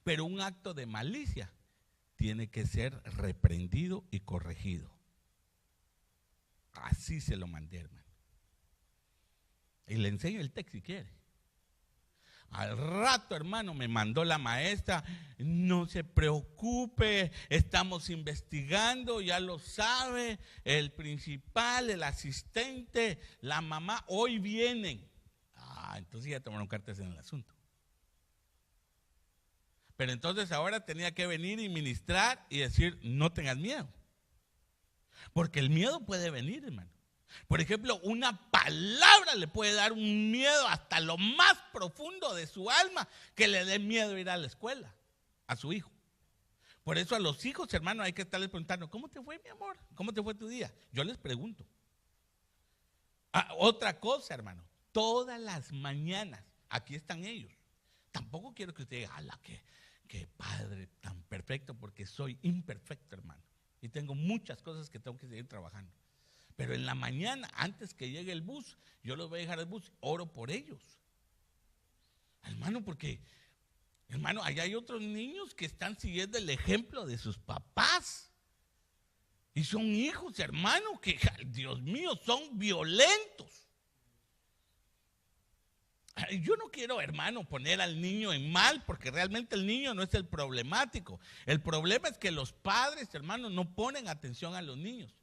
pero un acto de malicia tiene que ser reprendido y corregido. Así se lo mandé, hermano. Y le enseño el texto si quiere. Al rato, hermano, me mandó la maestra, no se preocupe, estamos investigando, ya lo sabe, el principal, el asistente, la mamá, hoy vienen. Entonces ya tomaron cartas en el asunto. Pero entonces ahora tenía que venir y ministrar y decir, no tengas miedo. Porque el miedo puede venir, hermano. Por ejemplo, una palabra le puede dar un miedo hasta lo más profundo de su alma, que le dé miedo ir a la escuela, a su hijo. Por eso a los hijos, hermano, hay que estarles preguntando, ¿cómo te fue, mi amor? ¿Cómo te fue tu día? Yo les pregunto. Otra cosa, hermano, todas las mañanas, aquí están ellos. Tampoco quiero que usted diga, ¡ala, qué padre tan perfecto! Porque soy imperfecto, hermano. Y tengo muchas cosas que tengo que seguir trabajando. Pero en la mañana, antes que llegue el bus, yo los voy a dejar el bus, oro por ellos. Hermano, porque, hermano, allá hay otros niños que están siguiendo el ejemplo de sus papás. Y son hijos, hermano, que, Dios mío, son violentos. Yo no quiero, hermano, poner al niño en mal, porque realmente el niño no es el problemático. El problema es que los padres, hermano, no ponen atención a los niños.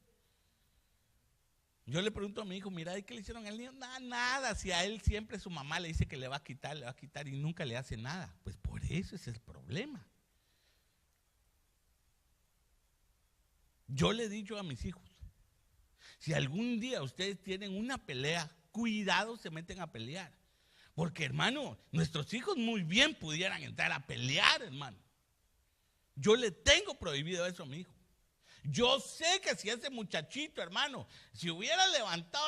Yo le pregunto a mi hijo, mira, ¿y qué le hicieron al niño? Nada, si a él siempre su mamá le dice que le va a quitar y nunca le hace nada. Pues por eso ese es el problema. Yo le he dicho a mis hijos, si algún día ustedes tienen una pelea, cuidado se meten a pelear. Porque, hermano, nuestros hijos muy bien pudieran entrar a pelear, hermano. Yo le tengo prohibido eso a mi hijo. Yo sé que si ese muchachito, hermano, si hubiera levantado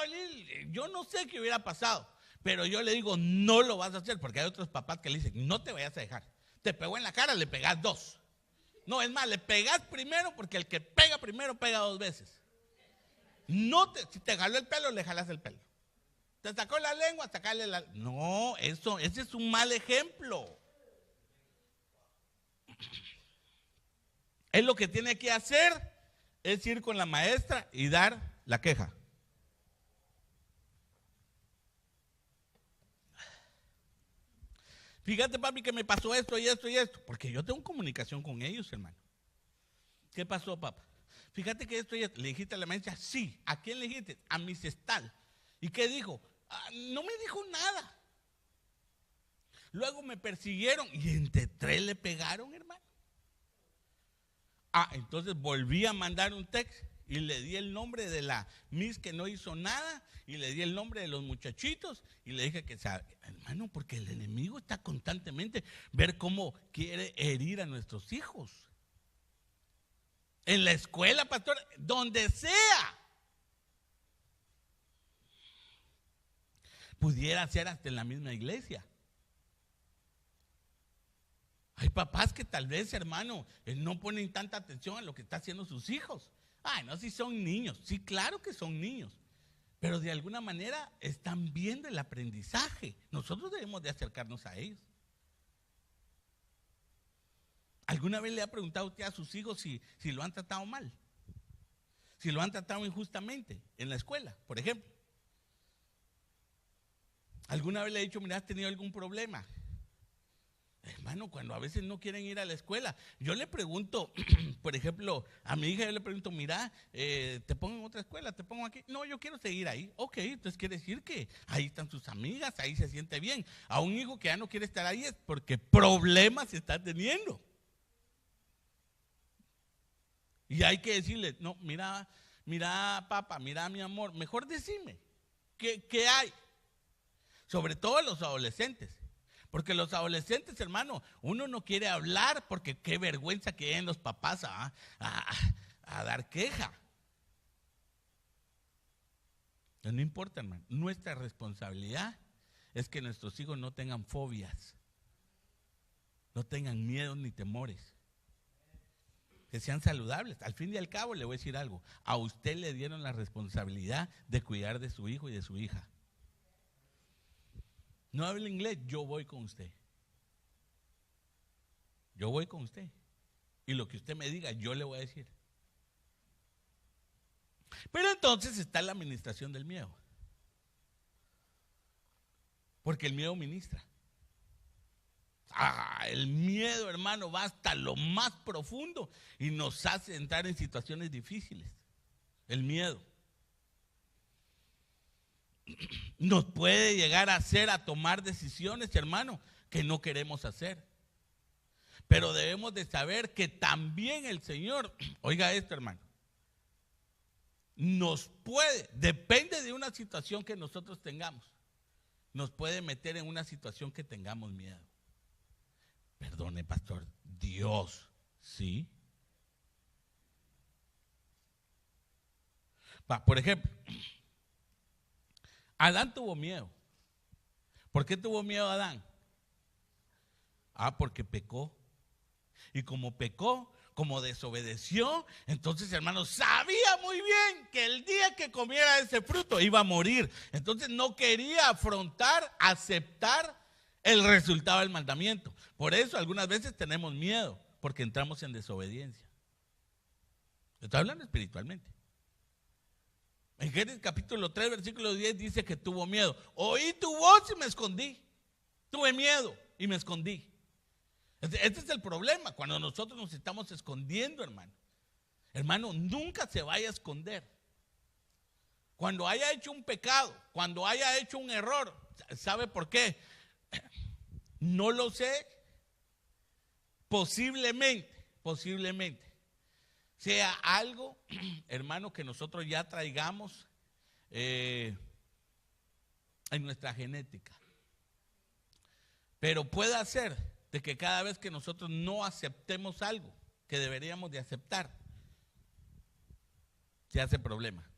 yo no sé qué hubiera pasado. Pero yo le digo, no lo vas a hacer, porque hay otros papás que le dicen, no te vayas a dejar. Te pegó en la cara, le pegas 2. No, es más, le pegas primero, porque el que pega primero pega 2 veces. Si te jaló el pelo, le jalas el pelo. Te sacó la lengua, sacarle la... No, ese es un mal ejemplo. Él lo que tiene que hacer es ir con la maestra y dar la queja. Fíjate, papi, que me pasó esto y esto y esto. Porque yo tengo comunicación con ellos, hermano. ¿Qué pasó, papá? Fíjate que esto y esto. ¿Le dijiste a la maestra? Sí. ¿A quién le dijiste? A mi cestal. ¿Y qué dijo? No me dijo nada. Luego me persiguieron y entre 3 le pegaron, hermano. Entonces volví a mandar un texto y le di el nombre de la Miss que no hizo nada y le di el nombre de los muchachitos y le dije que, hermano, porque el enemigo está constantemente ver cómo quiere herir a nuestros hijos. En la escuela, pastor, donde sea. Pudiera ser hasta en la misma iglesia. Hay papás que tal vez, hermano, no ponen tanta atención a lo que están haciendo sus hijos. No, si son niños. Sí, claro que son niños. Pero de alguna manera están viendo el aprendizaje. Nosotros debemos de acercarnos a ellos. ¿Alguna vez le ha preguntado usted a sus hijos si lo han tratado mal? Si lo han tratado injustamente en la escuela, por ejemplo. ¿Alguna vez le ha dicho, mira, has tenido algún problema? Hermano, cuando a veces no quieren ir a la escuela, yo le pregunto, por ejemplo, a mi hija yo le pregunto, mira, ¿te pongo en otra escuela? ¿Te pongo aquí? No, yo quiero seguir ahí. Ok, entonces quiere decir que ahí están sus amigas, ahí se siente bien. A un hijo que ya no quiere estar ahí es porque problemas está teniendo. Y hay que decirle, no, mira, papá, mira, mi amor, mejor decime, ¿qué hay? Sobre todo los adolescentes. Porque los adolescentes, hermano, uno no quiere hablar porque qué vergüenza que den los papás a dar queja. Pero no importa, hermano. Nuestra responsabilidad es que nuestros hijos no tengan fobias, no tengan miedos ni temores, que sean saludables. Al fin y al cabo le voy a decir algo. A usted le dieron la responsabilidad de cuidar de su hijo y de su hija. No habla inglés, yo voy con usted. Yo voy con usted. Y lo que usted me diga, yo le voy a decir. Pero entonces está la administración del miedo. Porque el miedo ministra. El miedo, hermano, va hasta lo más profundo y nos hace entrar en situaciones difíciles. El miedo nos puede llegar a hacer a tomar decisiones, hermano, que no queremos hacer. Pero debemos de saber que también el Señor, oiga esto, hermano, nos puede, depende de una situación que nosotros tengamos, nos puede meter en una situación que tengamos miedo. Perdone, pastor, Dios, ¿sí? Por ejemplo, Adán tuvo miedo. ¿Por qué tuvo miedo Adán? Porque pecó. Y como pecó, como desobedeció, entonces, hermanos, sabía muy bien que el día que comiera ese fruto iba a morir. Entonces no quería afrontar, aceptar el resultado del mandamiento. Por eso algunas veces tenemos miedo, porque entramos en desobediencia. Estoy hablando espiritualmente. En Génesis capítulo 3, versículo 10 dice que tuvo miedo. Oí tu voz y me escondí. Tuve miedo y me escondí. Este es el problema, cuando nosotros nos estamos escondiendo, hermano. Hermano, nunca se vaya a esconder. Cuando haya hecho un pecado, cuando haya hecho un error, ¿sabe por qué? No lo sé. Posiblemente sea algo, hermano, que nosotros ya traigamos en nuestra genética. Pero puede ser de que cada vez que nosotros no aceptemos algo, que deberíamos de aceptar, se hace problema.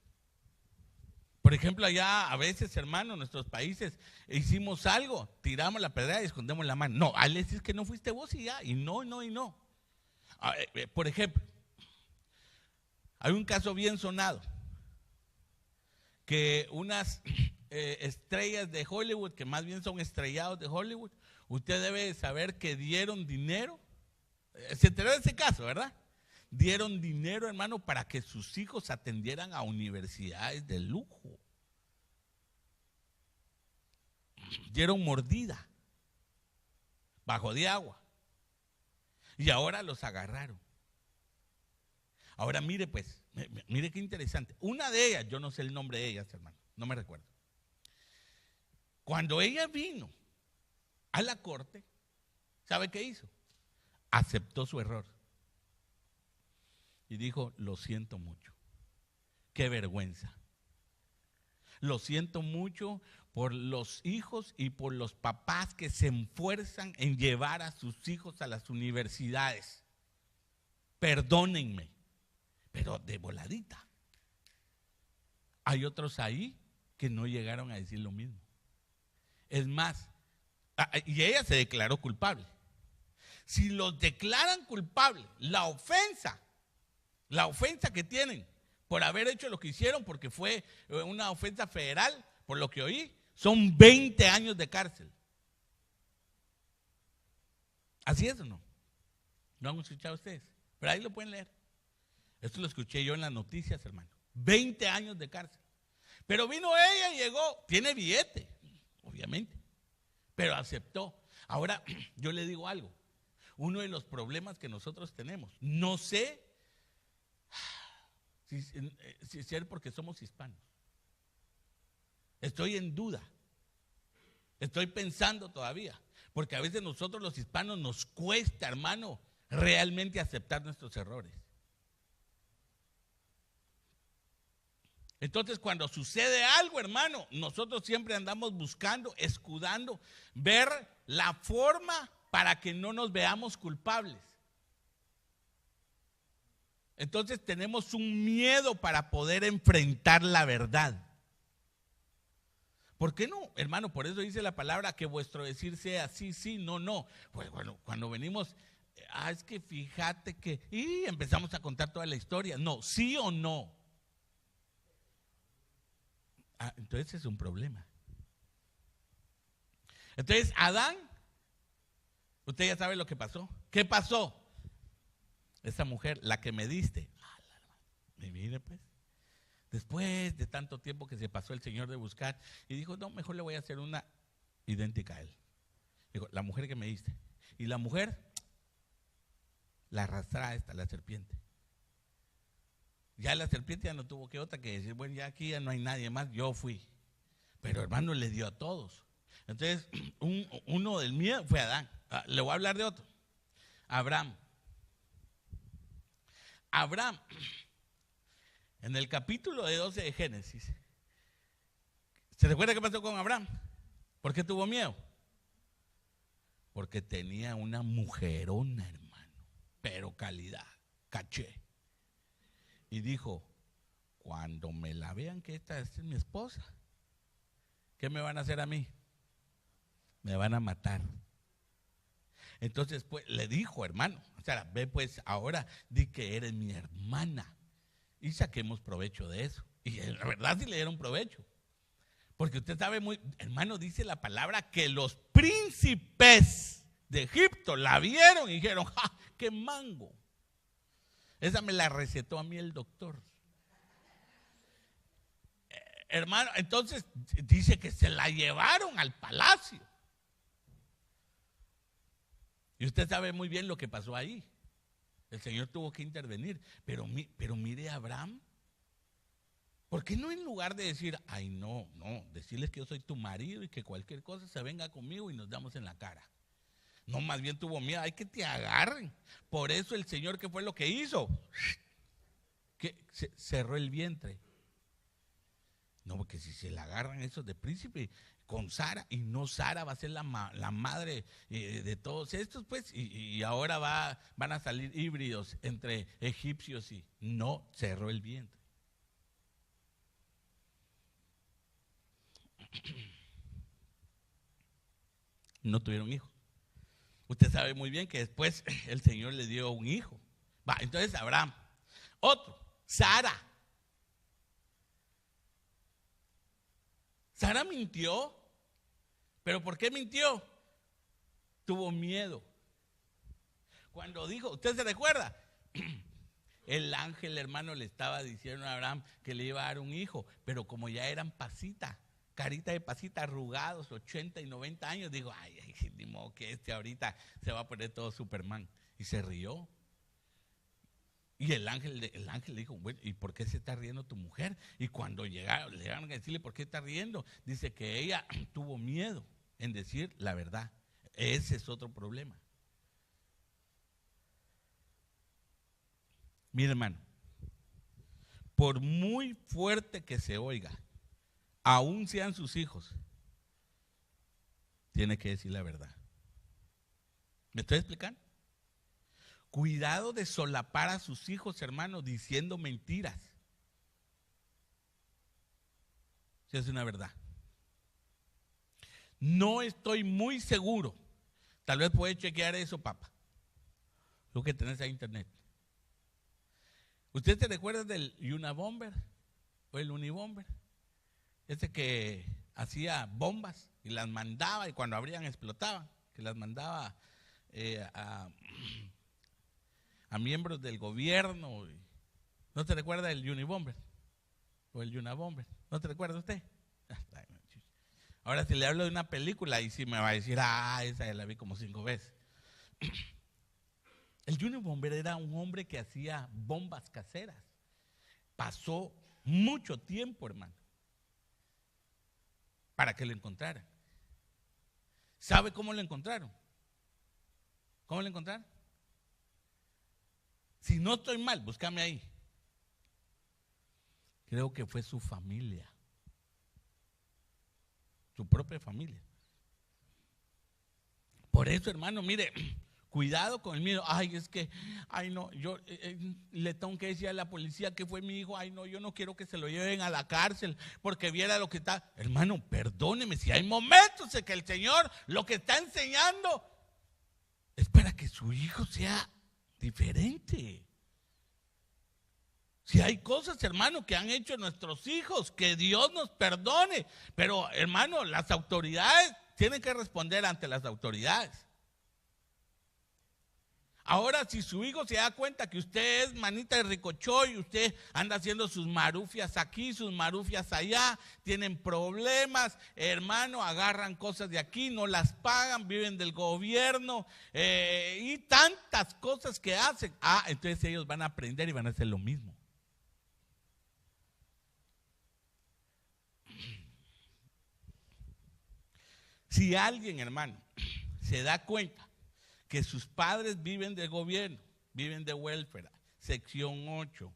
Por ejemplo, allá a veces, hermano, en nuestros países hicimos algo, tiramos la pedra y escondemos la mano. No, Alex, es que no fuiste vos y ya, y no. Por ejemplo, hay un caso bien sonado, que unas estrellas de Hollywood, que más bien son estrellados de Hollywood, usted debe saber que dieron dinero, se enteró de ese caso, ¿verdad? Dieron dinero, hermano, para que sus hijos atendieran a universidades de lujo. Dieron mordida, bajo de agua, y ahora los agarraron. Ahora mire pues, mire qué interesante. Una de ellas, yo no sé el nombre de ellas, hermano, no me recuerdo. Cuando ella vino a la corte, ¿sabe qué hizo? Aceptó su error. Y dijo, lo siento mucho, qué vergüenza. Lo siento mucho por los hijos y por los papás que se esfuerzan en llevar a sus hijos a las universidades. Perdónenme, pero de voladita. Hay otros ahí que no llegaron a decir lo mismo. Es más, y ella se declaró culpable. Si los declaran culpables, la ofensa que tienen por haber hecho lo que hicieron, porque fue una ofensa federal, por lo que oí, son 20 años de cárcel. ¿Así es o no? ¿No han escuchado ustedes? Pero ahí lo pueden leer. Esto lo escuché yo en las noticias, hermano. 20 años de cárcel. Pero vino ella y llegó, tiene billete, obviamente, pero aceptó. Ahora, yo le digo algo. Uno de los problemas que nosotros tenemos, no sé si es porque somos hispanos. Estoy en duda. Estoy pensando todavía. Porque a veces nosotros los hispanos nos cuesta, hermano, realmente aceptar nuestros errores. Entonces, cuando sucede algo, hermano, nosotros siempre andamos buscando, escudando, ver la forma para que no nos veamos culpables. Entonces tenemos un miedo para poder enfrentar la verdad. ¿Por qué no, hermano? Por eso dice la palabra que vuestro decir sea sí, sí, no, no. Pues bueno, cuando venimos, es que fíjate que, y empezamos a contar toda la historia. No, sí o no. Entonces es un problema. Entonces Adán, usted ya sabe lo que pasó. ¿Qué pasó? Esa mujer, la que me diste. Y mire pues, después de tanto tiempo que se pasó el Señor de buscar, y dijo, no, mejor le voy a hacer una idéntica a él. Dijo, la mujer que me diste. Y la mujer la arrastraba la serpiente. Ya la serpiente ya no tuvo que otra que decir, bueno, ya aquí ya no hay nadie más, yo fui. Pero hermano, le dio a todos. Entonces, uno del miedo fue Adán. Le voy a hablar de otro. Abraham, en el capítulo de 12 de Génesis, ¿se recuerda qué pasó con Abraham? ¿Por qué tuvo miedo? Porque tenía una mujerona, hermano, pero calidad, caché. Y dijo, cuando me la vean que esta es mi esposa, ¿qué me van a hacer a mí? Me van a matar. Entonces, pues, le dijo, hermano, o sea, ve pues ahora, di que eres mi hermana y saquemos provecho de eso. Y la verdad sí le dieron provecho. Porque usted sabe muy, hermano, dice la palabra que los príncipes de Egipto la vieron y dijeron, ¡ja, qué mango! Esa me la recetó a mí el doctor. Hermano, entonces dice que se la llevaron al palacio. Y usted sabe muy bien lo que pasó ahí. El Señor tuvo que intervenir. Pero mire a Abraham. ¿Por qué no en lugar de decir, ay no, decirles que yo soy tu marido y que cualquier cosa se venga conmigo y nos damos en la cara? No, más bien tuvo miedo, hay que te agarren. Por eso el Señor, ¿qué fue lo que hizo? Que cerró el vientre. No, porque si se la agarran esos de príncipe, con Sara, y no Sara va a ser la madre de todos estos, pues, y ahora van a salir híbridos entre egipcios y no cerró el vientre. No tuvieron hijos. Usted sabe muy bien que después el Señor le dio un hijo. Va, entonces Abraham. Otro, Sara. Sara mintió. ¿Pero por qué mintió? Tuvo miedo. Cuando dijo, ¿usted se recuerda? El ángel, hermano, le estaba diciendo a Abraham que le iba a dar un hijo, pero como ya eran pasita, carita de pasita, arrugados, 80 y 90 años, digo, ay, ni modo que ahorita se va a poner todo Superman. Y se rió. Y el ángel le dijo, bueno, ¿y por qué se está riendo tu mujer? Y cuando llegaron a decirle, ¿por qué está riendo? Dice que ella tuvo miedo en decir la verdad. Ese es otro problema. Mire, hermano, por muy fuerte que se oiga, aún sean sus hijos, tiene que decir la verdad. ¿Me estoy explicando? Cuidado de solapar a sus hijos, hermano, diciendo mentiras. Si es una verdad. No estoy muy seguro. Tal vez puede chequear eso, papá. Lo que tenés en internet. ¿Usted se recuerda del Unabomber o el Unibomber? Ese que hacía bombas y las mandaba, y cuando abrían explotaban, que las mandaba a miembros del gobierno. ¿No te recuerda el Unibomber o el Unabomber? ¿No te recuerda usted? Ahora si le hablo de una película, ahí sí me va a decir, esa ya la vi como 5 veces. El Unibomber era un hombre que hacía bombas caseras. Pasó mucho tiempo, hermano, para que lo encontraran. ¿Sabe cómo lo encontraron? ¿Cómo lo encontraron? Si no estoy mal, búscame ahí. Creo que fue su familia. Su propia familia. Por eso, hermano, mire, cuidado con el miedo. Ay, es que, ay no, yo le tengo que decir a la policía que fue mi hijo. Ay no, yo no quiero que se lo lleven a la cárcel porque viera lo que está. Hermano, perdóneme, si hay momentos en que el Señor lo que está enseñando es para que su hijo sea diferente. Si hay cosas, hermano, que han hecho nuestros hijos, que Dios nos perdone. Pero, hermano, las autoridades tienen que responder ante las autoridades. Ahora, si su hijo se da cuenta que usted es manita de ricochó y usted anda haciendo sus marufias aquí, sus marufias allá, tienen problemas, hermano, agarran cosas de aquí, no las pagan, viven del gobierno y tantas cosas que hacen. Entonces ellos van a aprender y van a hacer lo mismo. Si alguien, hermano, se da cuenta que sus padres viven del gobierno, viven de welfare, sección 8,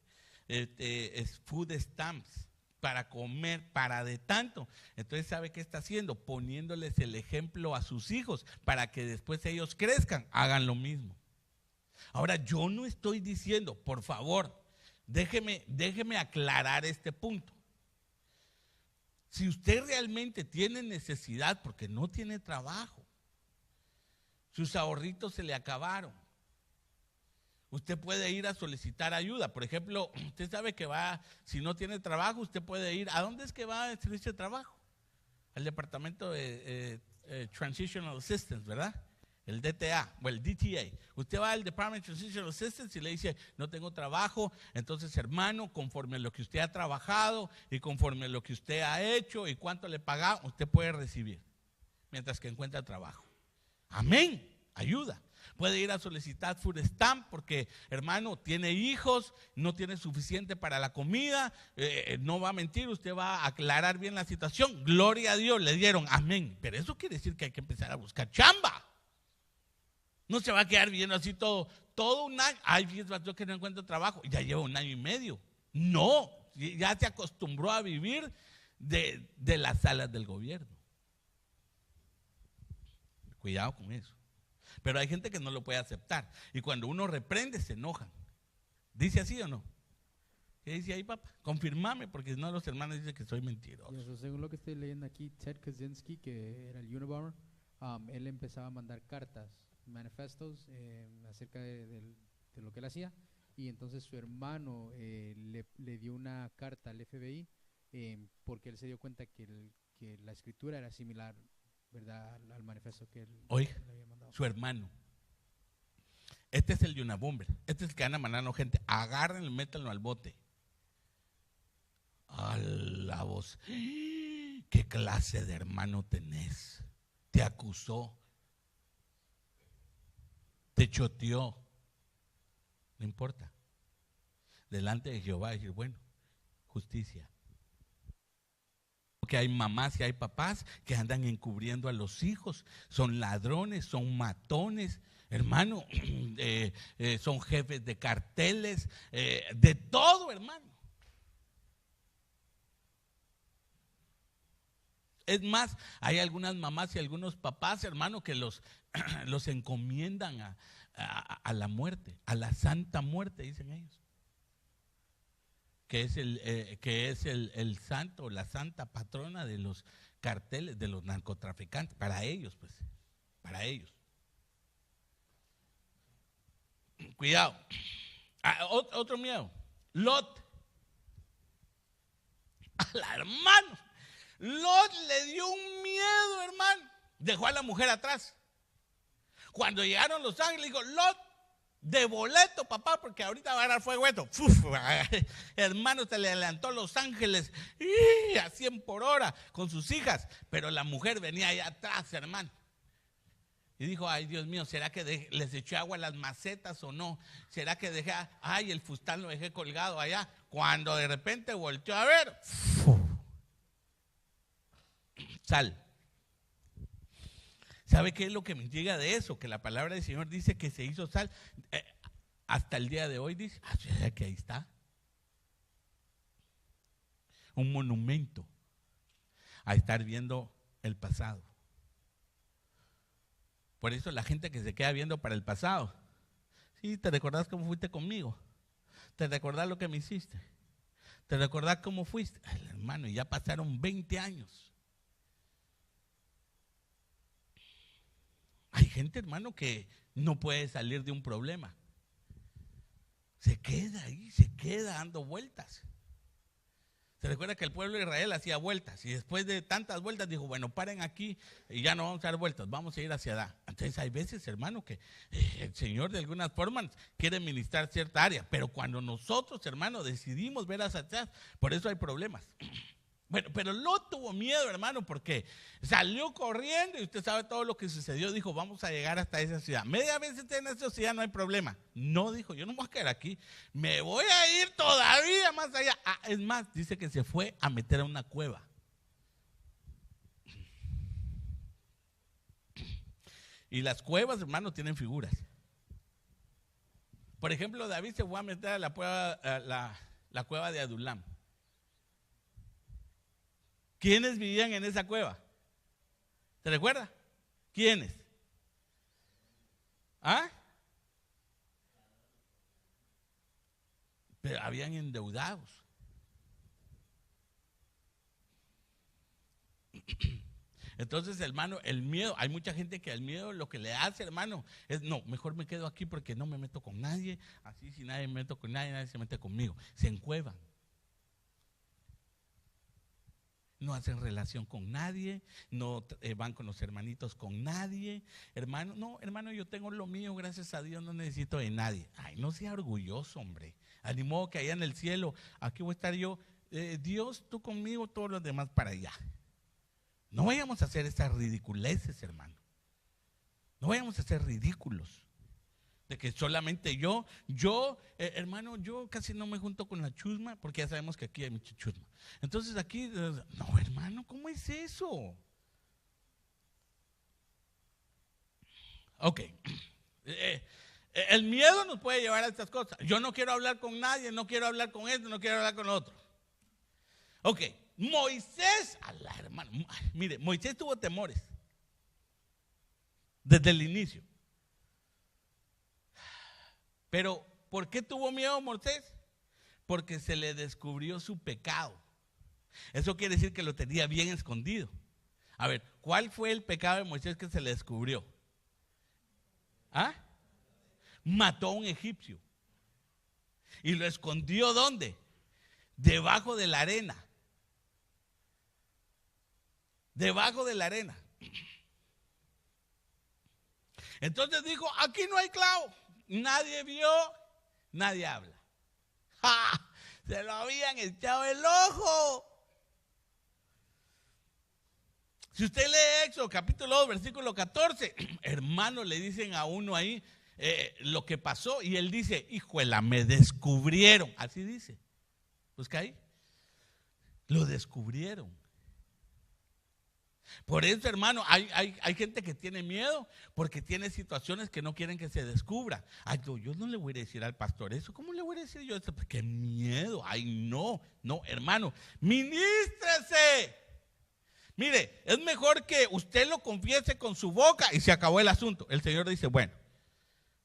es food stamps, para comer, para de tanto, entonces ¿sabe qué está haciendo? Poniéndoles el ejemplo a sus hijos para que después ellos crezcan, hagan lo mismo. Ahora, yo no estoy diciendo, por favor, déjeme aclarar este punto. Si usted realmente tiene necesidad porque no tiene trabajo, sus ahorritos se le acabaron, usted puede ir a solicitar ayuda. Por ejemplo, usted sabe que si no tiene trabajo, usted puede ir. ¿A dónde es que va el servicio de trabajo? Al departamento de Transitional Assistance, ¿verdad? El DTA o el DTA. Usted va al Department of Transitional Assistance y le dice, no tengo trabajo. Entonces, hermano, conforme a lo que usted ha trabajado y conforme a lo que usted ha hecho y cuánto le paga, usted puede recibir mientras que encuentra trabajo. Amén. Ayuda. Puede ir a solicitar food stamp porque, hermano, tiene hijos, no tiene suficiente para la comida, no va a mentir, usted va a aclarar bien la situación. Gloria a Dios, le dieron. Amén. Pero eso quiere decir que hay que empezar a buscar chamba. No se va a quedar viviendo así todo un año. Ay, fíjate, yo que no encuentro trabajo. Ya lleva 1 año y medio. No, ya se acostumbró a vivir de las salas del gobierno. Cuidado con eso. Pero hay gente que no lo puede aceptar. Y cuando uno reprende, se enojan. ¿Dice así o no? ¿Qué dice ahí, papá? Confirmame, porque si no los hermanos dicen que soy mentiroso. Y eso, según lo que estoy leyendo aquí, Ted Kaczynski, que era el Unabomber, él empezaba a mandar cartas, manifestos acerca de lo que él hacía. Y entonces su hermano le dio una carta al FBI porque él se dio cuenta que la escritura era similar, ¿verdad?, al manifiesto que él Oiga, le había mandado. su hermano. Este es el Unabomber. Este es el que anda mandando gente. Agárrenlo y métanlo al bote. A la voz. ¿Qué clase de hermano tenés? Te acusó. Te choteó. No importa. Delante de Jehová decir, bueno, justicia. Porque hay mamás y hay papás que andan encubriendo a los hijos. Son ladrones, son matones, hermano, son jefes de carteles, de todo, hermano. Es más, hay algunas mamás y algunos papás, hermano, que los encomiendan a la muerte, a la santa muerte, dicen ellos. Que es el santo, la santa patrona de los carteles, de los narcotraficantes, para ellos, pues, para ellos. Cuidado. Otro miedo. Lot. Al hermano. Lot le dio un miedo, hermano. Dejó a la mujer atrás. Cuando llegaron los ángeles, dijo, Lot, de boleto, papá, porque ahorita va a dar fuego esto. Hermano, se le adelantó Los Ángeles a 100 por hora con sus hijas, pero la mujer venía allá atrás, hermano. Y dijo, ay, Dios mío, ¿será que les eché agua a las macetas o no? ¿Será que dejé, ay, el fustán lo dejé colgado allá? Cuando de repente volteó a ver, sal. ¿Sabe qué es lo que me llega de eso? Que la palabra del Señor dice que se hizo sal. Hasta el día de hoy dice, que ahí está. Un monumento a estar viendo el pasado. Por eso la gente que se queda viendo para el pasado. Sí, ¿te recordás cómo fuiste conmigo? ¿Te recordás lo que me hiciste? ¿Te recordás cómo fuiste? Ay, hermano, ya pasaron 20 años. Hay gente, hermano, que no puede salir de un problema. Se queda ahí, se queda dando vueltas. Se recuerda que el pueblo de Israel hacía vueltas y después de tantas vueltas dijo, bueno, paren aquí y ya no vamos a dar vueltas, vamos a ir hacia allá. Entonces hay veces, hermano, que el Señor de algunas formas quiere ministrar cierta área, pero cuando nosotros, hermano, decidimos ver hacia atrás, por eso hay problemas. Bueno, pero Lot tuvo miedo, hermano, porque salió corriendo y usted sabe todo lo que sucedió. Dijo, vamos a llegar hasta esa ciudad. Media vez en esa ciudad no hay problema. No, dijo, yo no me voy a quedar aquí. Me voy a ir todavía más allá. Es más, dice que se fue a meter a una cueva. Y las cuevas, hermano, tienen figuras. Por ejemplo, David se fue a meter a la cueva de Adulam. ¿Quiénes vivían en esa cueva? ¿Se recuerda? ¿Quiénes? ¿Ah? Pero habían endeudados. Entonces, hermano, el miedo, hay mucha gente que el miedo lo que le hace, hermano, es no, mejor me quedo aquí porque no me meto con nadie, así si nadie me meto con nadie, nadie se mete conmigo. Se encuevan. No hacen relación con nadie, no van con los hermanitos con nadie. Hermano, no, hermano, yo tengo lo mío, gracias a Dios, no necesito de nadie. Ay, no sea orgulloso, hombre. Ni modo que allá en el cielo, aquí voy a estar yo, Dios, tú conmigo, todos los demás para allá. No vayamos a hacer esas ridiculeces, hermano. No vayamos a ser ridículos. De que solamente yo, hermano, yo casi no me junto con la chusma, porque ya sabemos que aquí hay mucha chusma. Entonces aquí, no, hermano, ¿cómo es eso? Ok. El miedo nos puede llevar a estas cosas. Yo no quiero hablar con nadie, no quiero hablar con esto, no quiero hablar con lo otro. Ok, Moisés, hermano, mire, Moisés tuvo temores. desde el inicio. Pero, ¿por qué tuvo miedo Moisés? Porque se le descubrió su pecado. Eso quiere decir que lo tenía bien escondido. A ver, ¿cuál fue el pecado de Moisés que se le descubrió? ¿Ah? Mató a un egipcio. ¿Y lo escondió dónde? Debajo de la arena. Debajo de la arena. Entonces dijo, aquí no hay clavo. Nadie vio, nadie habla. ¡Ja! Se lo habían echado el ojo. Si usted lee Éxodo capítulo 2, versículo 14, hermano, le dicen a uno ahí lo que pasó y él dice, híjole, me descubrieron. Así dice. Busca ahí. Lo descubrieron. Por eso, hermano, hay gente que tiene miedo porque tiene situaciones que no quieren que se descubra. Ay, yo no le voy a decir al pastor eso. ¿Cómo le voy a decir yo eso? ¡Qué miedo! Ay, no, hermano, ministrese. Mire, es mejor que usted lo confiese con su boca y se acabó el asunto. El Señor dice, bueno,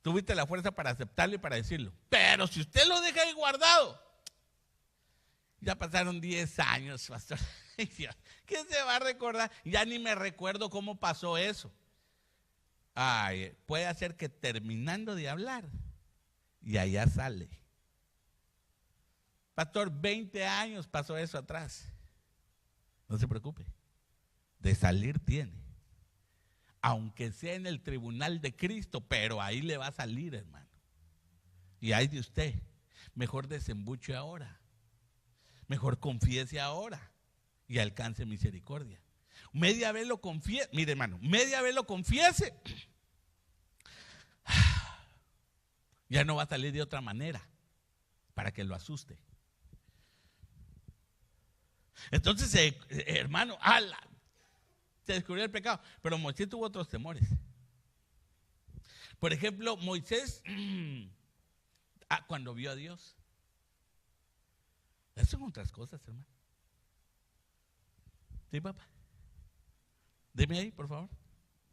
tuviste la fuerza para aceptarlo y para decirlo. Pero si usted lo deja ahí guardado, ya pasaron 10 años, pastor. ¿Quién se va a recordar? Ya ni me recuerdo cómo pasó eso. Ay, puede hacer que terminando de hablar, y allá sale. Pastor, 20 años pasó eso atrás. No se preocupe. De salir tiene. Aunque sea en el tribunal de Cristo, pero ahí le va a salir, hermano. Y ahí de usted, mejor desembuche ahora. Mejor confiese ahora y alcance misericordia. Media vez lo confiese, mire hermano, media vez lo confiese, ya no va a salir de otra manera para que lo asuste. Entonces, hermano, se descubrió el pecado, pero Moisés tuvo otros temores. Por ejemplo, Moisés, cuando vio a Dios, esas son otras cosas, hermano. Sí, papá. Deme ahí, por favor.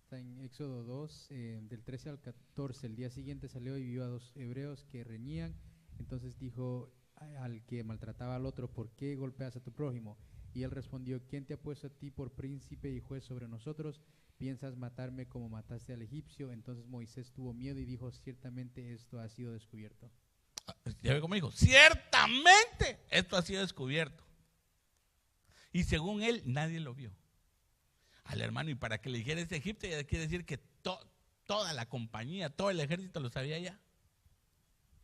Está en Éxodo 2, del 13 al 14. El día siguiente salió y vio a 2 hebreos que reñían. Entonces dijo al que maltrataba al otro, ¿por qué golpeas a tu prójimo? Y él respondió, ¿quién te ha puesto a ti por príncipe y juez sobre nosotros? ¿Piensas matarme como mataste al egipcio? Entonces Moisés tuvo miedo y dijo, ciertamente esto ha sido descubierto. Ya ve cómo dijo, ciertamente esto ha sido descubierto. Y según él, nadie lo vio. Al hermano, y para que le dijera ese egipcio, ya quiere decir que toda la compañía, todo el ejército lo sabía ya.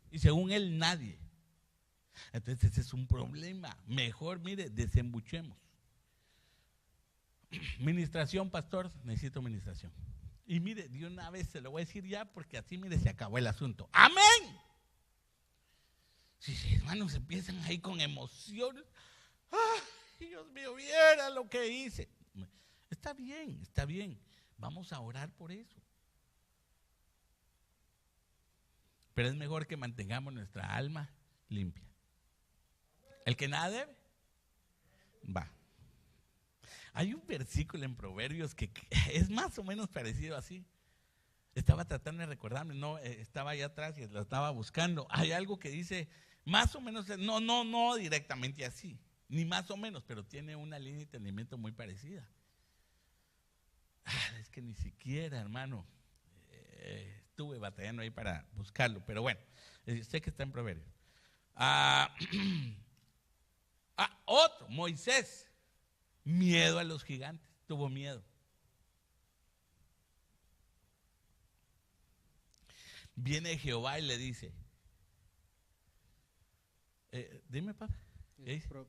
Y según él, nadie. Entonces ese es un problema. Mejor, mire, desembuchemos. Ministración, pastor, necesito ministración. Y mire, de una vez se lo voy a decir ya, porque así, mire, se acabó el asunto. ¡Amén! Si hermanos empiezan ahí con emociones, ¡ay, Dios mío, viera lo que hice! Está bien, vamos a orar por eso. Pero es mejor que mantengamos nuestra alma limpia. El que nada debe, va. Hay un versículo en Proverbios que es más o menos parecido así. Estaba tratando de recordarme, no, estaba allá atrás y lo estaba buscando. Hay algo que dice más o menos, no directamente así, ni más o menos, pero tiene una línea de entendimiento muy parecida. Es que ni siquiera, hermano, estuve batallando ahí para buscarlo, pero bueno, sé que está en Proverbios. Otro, Moisés, miedo a los gigantes, tuvo miedo. Viene Jehová y le dice, dime, papá.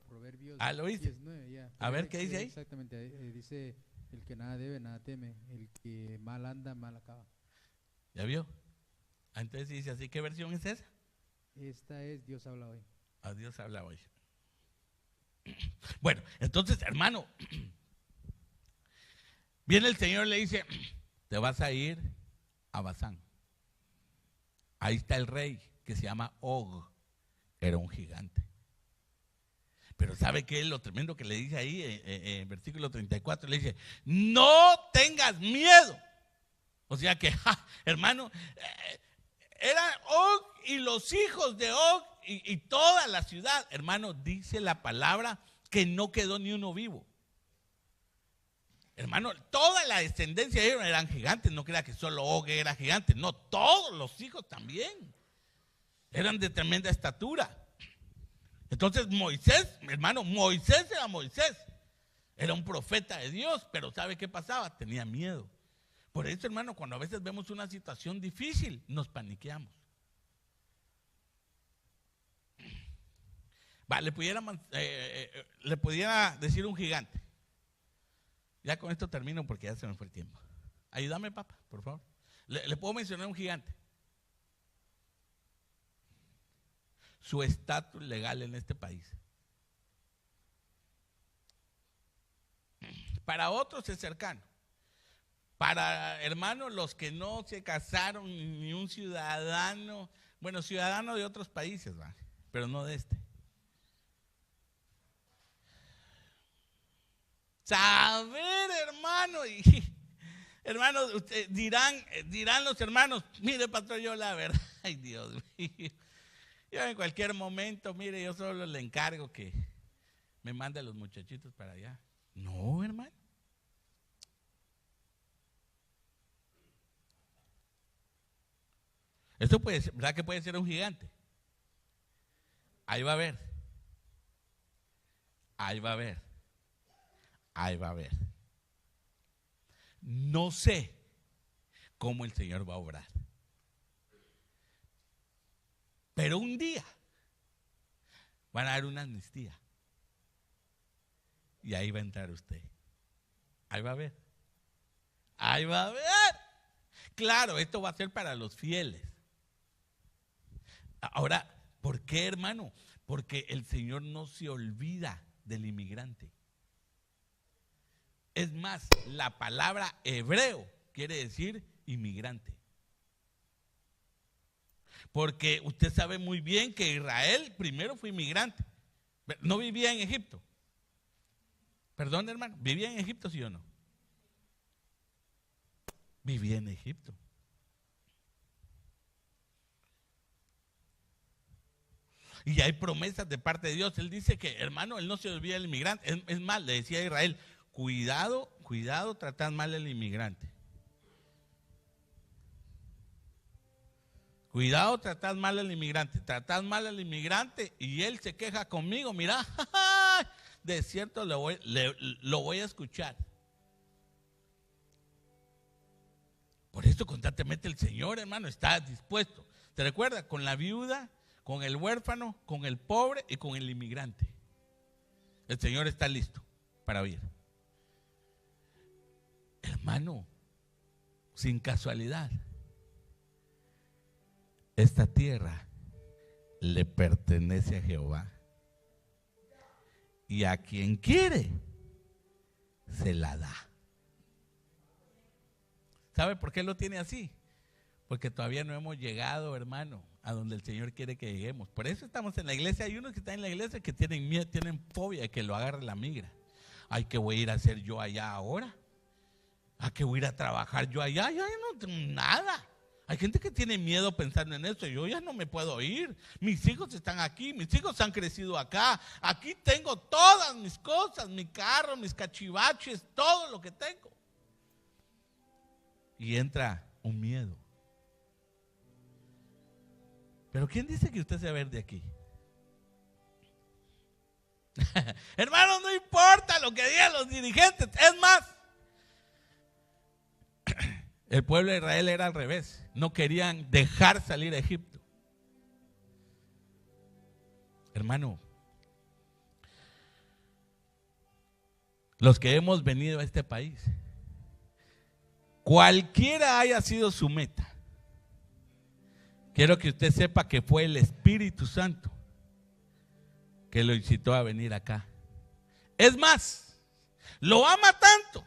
Proverbios ¿Lo oíste? 19, yeah. A ver, ¿qué dice ahí? Exactamente, dice, el que nada debe, nada teme, el que mal anda, mal acaba. ¿Ya vio? Entonces dice así, ¿qué versión es esa? Esta es Dios habla hoy. Dios habla hoy. Bueno, entonces, hermano, viene el Señor y le dice, te vas a ir a Basán. Ahí está el rey que se llama Og, era un gigante. Pero ¿sabe qué es lo tremendo que le dice ahí en versículo 34? Le dice, no tengas miedo. O sea que, hermano, eran Og y los hijos de Og y toda la ciudad. Hermano, dice la palabra que no quedó ni uno vivo. Hermano, toda la descendencia de ellos eran gigantes. No crea que solo Og era gigante. No, todos los hijos también eran de tremenda estatura. Entonces Moisés, hermano, Moisés. Era un profeta de Dios, pero ¿sabe qué pasaba? Tenía miedo. Por eso, hermano, cuando a veces vemos una situación difícil, nos paniqueamos. Le pudiera decir un gigante. Ya con esto termino porque ya se me fue el tiempo. Ayúdame, papá, por favor. Le puedo mencionar un gigante. Su estatus legal en este país. Para otros es cercano. Para, hermanos, los que no se casaron, ni un ciudadano, bueno, ciudadano de otros países, ¿va? Pero no de este. Saber, hermano, hermanos, dirán los hermanos, mire, pastor, yo la verdad, ay Dios mío, yo en cualquier momento, mire, yo solo le encargo que me mande a los muchachitos para allá. No, hermano. Esto puede ser, ¿verdad que puede ser un gigante? Ahí va a ver. Ahí va a ver. Ahí va a ver. No sé cómo el Señor va a obrar. Pero un día van a dar una amnistía. Y ahí va a entrar usted. Ahí va a ver. Ahí va a ver. Claro, esto va a ser para los fieles. Ahora, ¿por qué, hermano? Porque el Señor no se olvida del inmigrante. Es más, la palabra hebreo quiere decir inmigrante. Porque usted sabe muy bien que Israel primero fue inmigrante. No vivía en Egipto. Perdón, hermano, ¿vivía en Egipto, sí o no? Vivía en Egipto. Y hay promesas de parte de Dios. Él dice que, hermano, él no se olvida del inmigrante. Es más, le decía a Israel, cuidado, tratad mal al inmigrante. Cuidado, tratad mal al inmigrante. Tratad mal al inmigrante y él se queja conmigo. Mira, de cierto lo voy a escuchar. Por eso constantemente el Señor, hermano, está dispuesto. ¿Te recuerdas? Con la viuda, con el huérfano, con el pobre y con el inmigrante. El Señor está listo para oír. Hermano, sin casualidad, esta tierra le pertenece a Jehová. Y a quien quiere, se la da. ¿Sabe por qué lo tiene así? Porque todavía no hemos llegado, hermano, a donde el Señor quiere que lleguemos. Por eso estamos en la iglesia. Hay unos que están en la iglesia que tienen miedo, tienen fobia de que lo agarre la migra. Ay, ¿qué voy a ir a hacer yo allá ahora? ¿A qué voy a ir a trabajar yo allá? Ya no tengo nada. Hay gente que tiene miedo pensando en eso. Yo ya no me puedo ir. Mis hijos están aquí. Mis hijos han crecido acá. Aquí tengo todas mis cosas. Mi carro, mis cachivaches, todo lo que tengo. Y entra un miedo. Pero ¿quién dice que usted se va a ver de aquí? Hermano, no importa lo que digan los dirigentes. Es más, el pueblo de Israel era al revés. No querían dejar salir a Egipto. Hermano, los que hemos venido a este país, cualquiera haya sido su meta, quiero que usted sepa que fue el Espíritu Santo que lo incitó a venir acá. Es más, lo ama tanto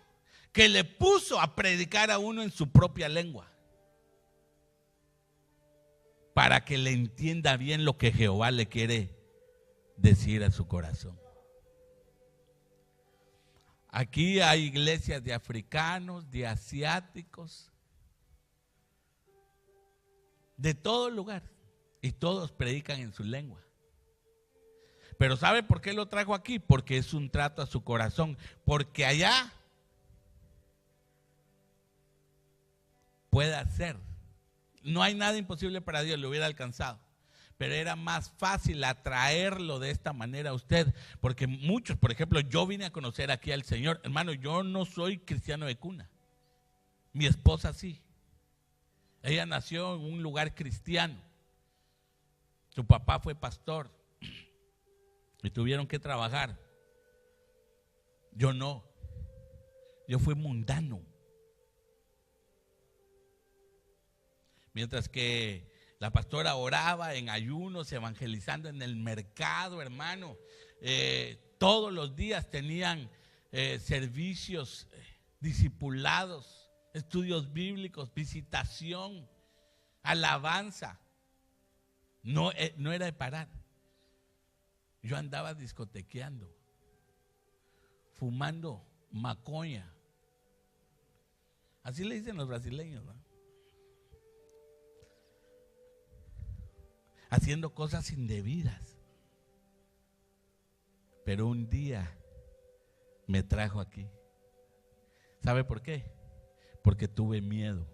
que le puso a predicar a uno en su propia lengua para que le entienda bien lo que Jehová le quiere decir a su corazón. Aquí hay iglesias de africanos, de asiáticos, de todo lugar, y todos predican en su lengua. Pero ¿sabe por qué lo trajo aquí? Porque es un trato a su corazón, porque allá puede hacer. No hay nada imposible para Dios, lo hubiera alcanzado. Pero era más fácil atraerlo de esta manera a usted, porque muchos, por ejemplo, yo vine a conocer aquí al Señor. Hermano, yo no soy cristiano de cuna. Mi esposa sí. Ella nació en un lugar cristiano. Su papá fue pastor y tuvieron que trabajar. Yo no. Yo fui mundano. Mientras que la pastora oraba en ayunos, evangelizando en el mercado, hermano. Todos los días tenían servicios discipulados, estudios bíblicos, visitación, alabanza. No era de parar. Yo andaba discotequeando, fumando maconha. Así le dicen los brasileños, ¿no? Haciendo cosas indebidas. Pero un día me trajo aquí. ¿Sabe por qué? Porque tuve miedo.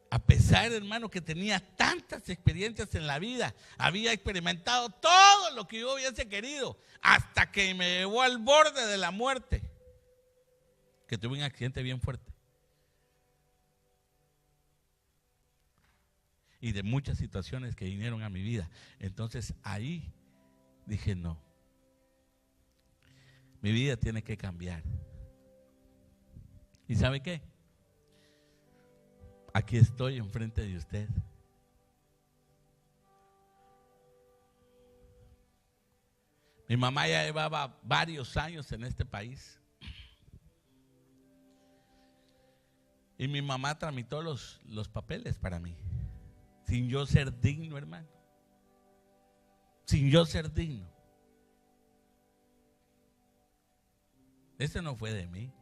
A pesar, hermano, que tenía tantas experiencias en la vida, había experimentado todo lo que yo hubiese querido, hasta que me llevó al borde de la muerte, que tuve un accidente bien fuerte. Y de muchas situaciones que vinieron a mi vida. Entonces ahí dije, no, mi vida tiene que cambiar. ¿Y sabe qué? Aquí estoy enfrente de usted. Mi mamá ya llevaba varios años en este país. Y mi mamá tramitó los papeles para mí. Sin yo ser digno, hermano. Sin yo ser digno. Eso no fue de mí.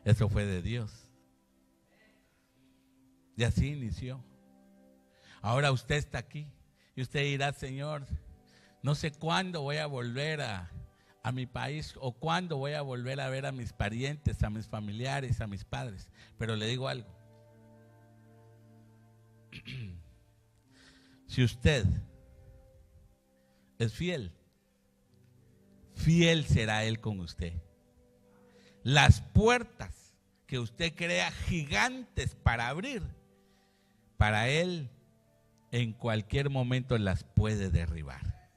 Eso fue de Dios. Y así inició. Ahora usted está aquí. Y usted dirá, Señor, no sé cuándo voy a volver a mi país, o cuándo voy a volver a ver a mis parientes, a mis familiares, a mis padres. Pero le digo algo. Si usted es fiel, fiel será Él con usted. Las puertas que usted crea gigantes para abrir, para Él en cualquier momento las puede derribar.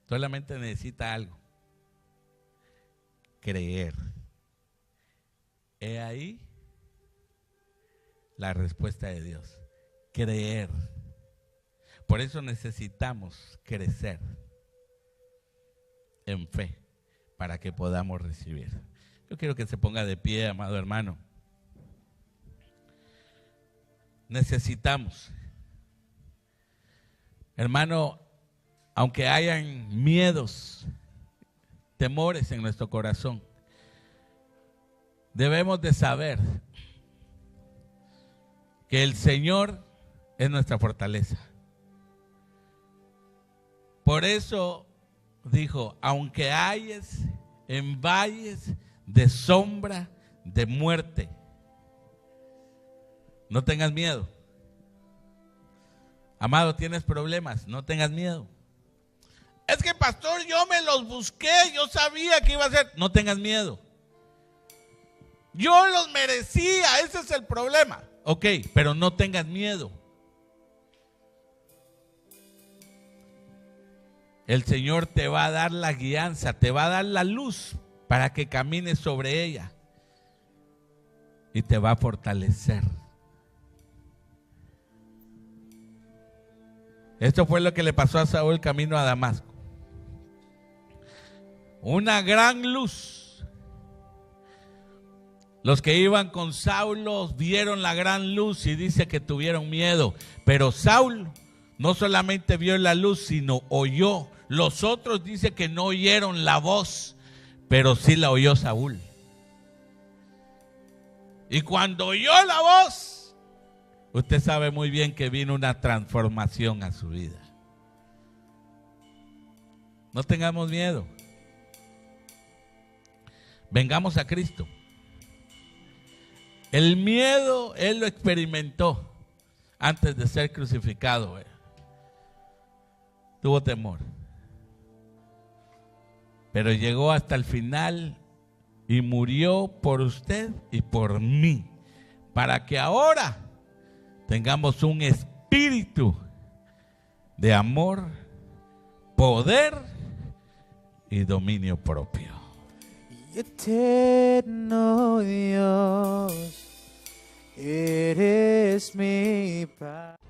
Solamente necesita algo: creer. He ahí la respuesta de Dios: creer. Por eso necesitamos crecer en fe para que podamos recibir. Yo quiero que se ponga de pie, amado hermano. Necesitamos, hermano, aunque hayan miedos, temores en nuestro corazón, debemos de saber que el Señor es nuestra fortaleza. Por eso dijo: aunque hayes en valles de sombra de muerte, no tengas miedo. Amado, tienes problemas, no tengas miedo. Es que, pastor, yo me los busqué, yo sabía que iba a ser. No tengas miedo. Yo los merecía, ese es el problema. Ok, pero no tengas miedo. El Señor te va a dar la guianza, te va a dar la luz para que camines sobre ella y te va a fortalecer. Esto fue lo que le pasó a Saúl camino a Damasco. Una gran luz. Los que iban con Saulo vieron la gran luz y dice que tuvieron miedo. Pero Saulo no solamente vio la luz, sino oyó. Los otros dice que no oyeron la voz, pero sí la oyó Saúl. Y cuando oyó la voz, usted sabe muy bien que vino una transformación a su vida. No tengamos miedo. Vengamos a Cristo. El miedo Él lo experimentó antes de ser crucificado. Tuvo temor. Pero llegó hasta el final y murió por usted y por mí, para que ahora tengamos un espíritu de amor, poder y dominio propio. Eterno Dios, eres mi paz.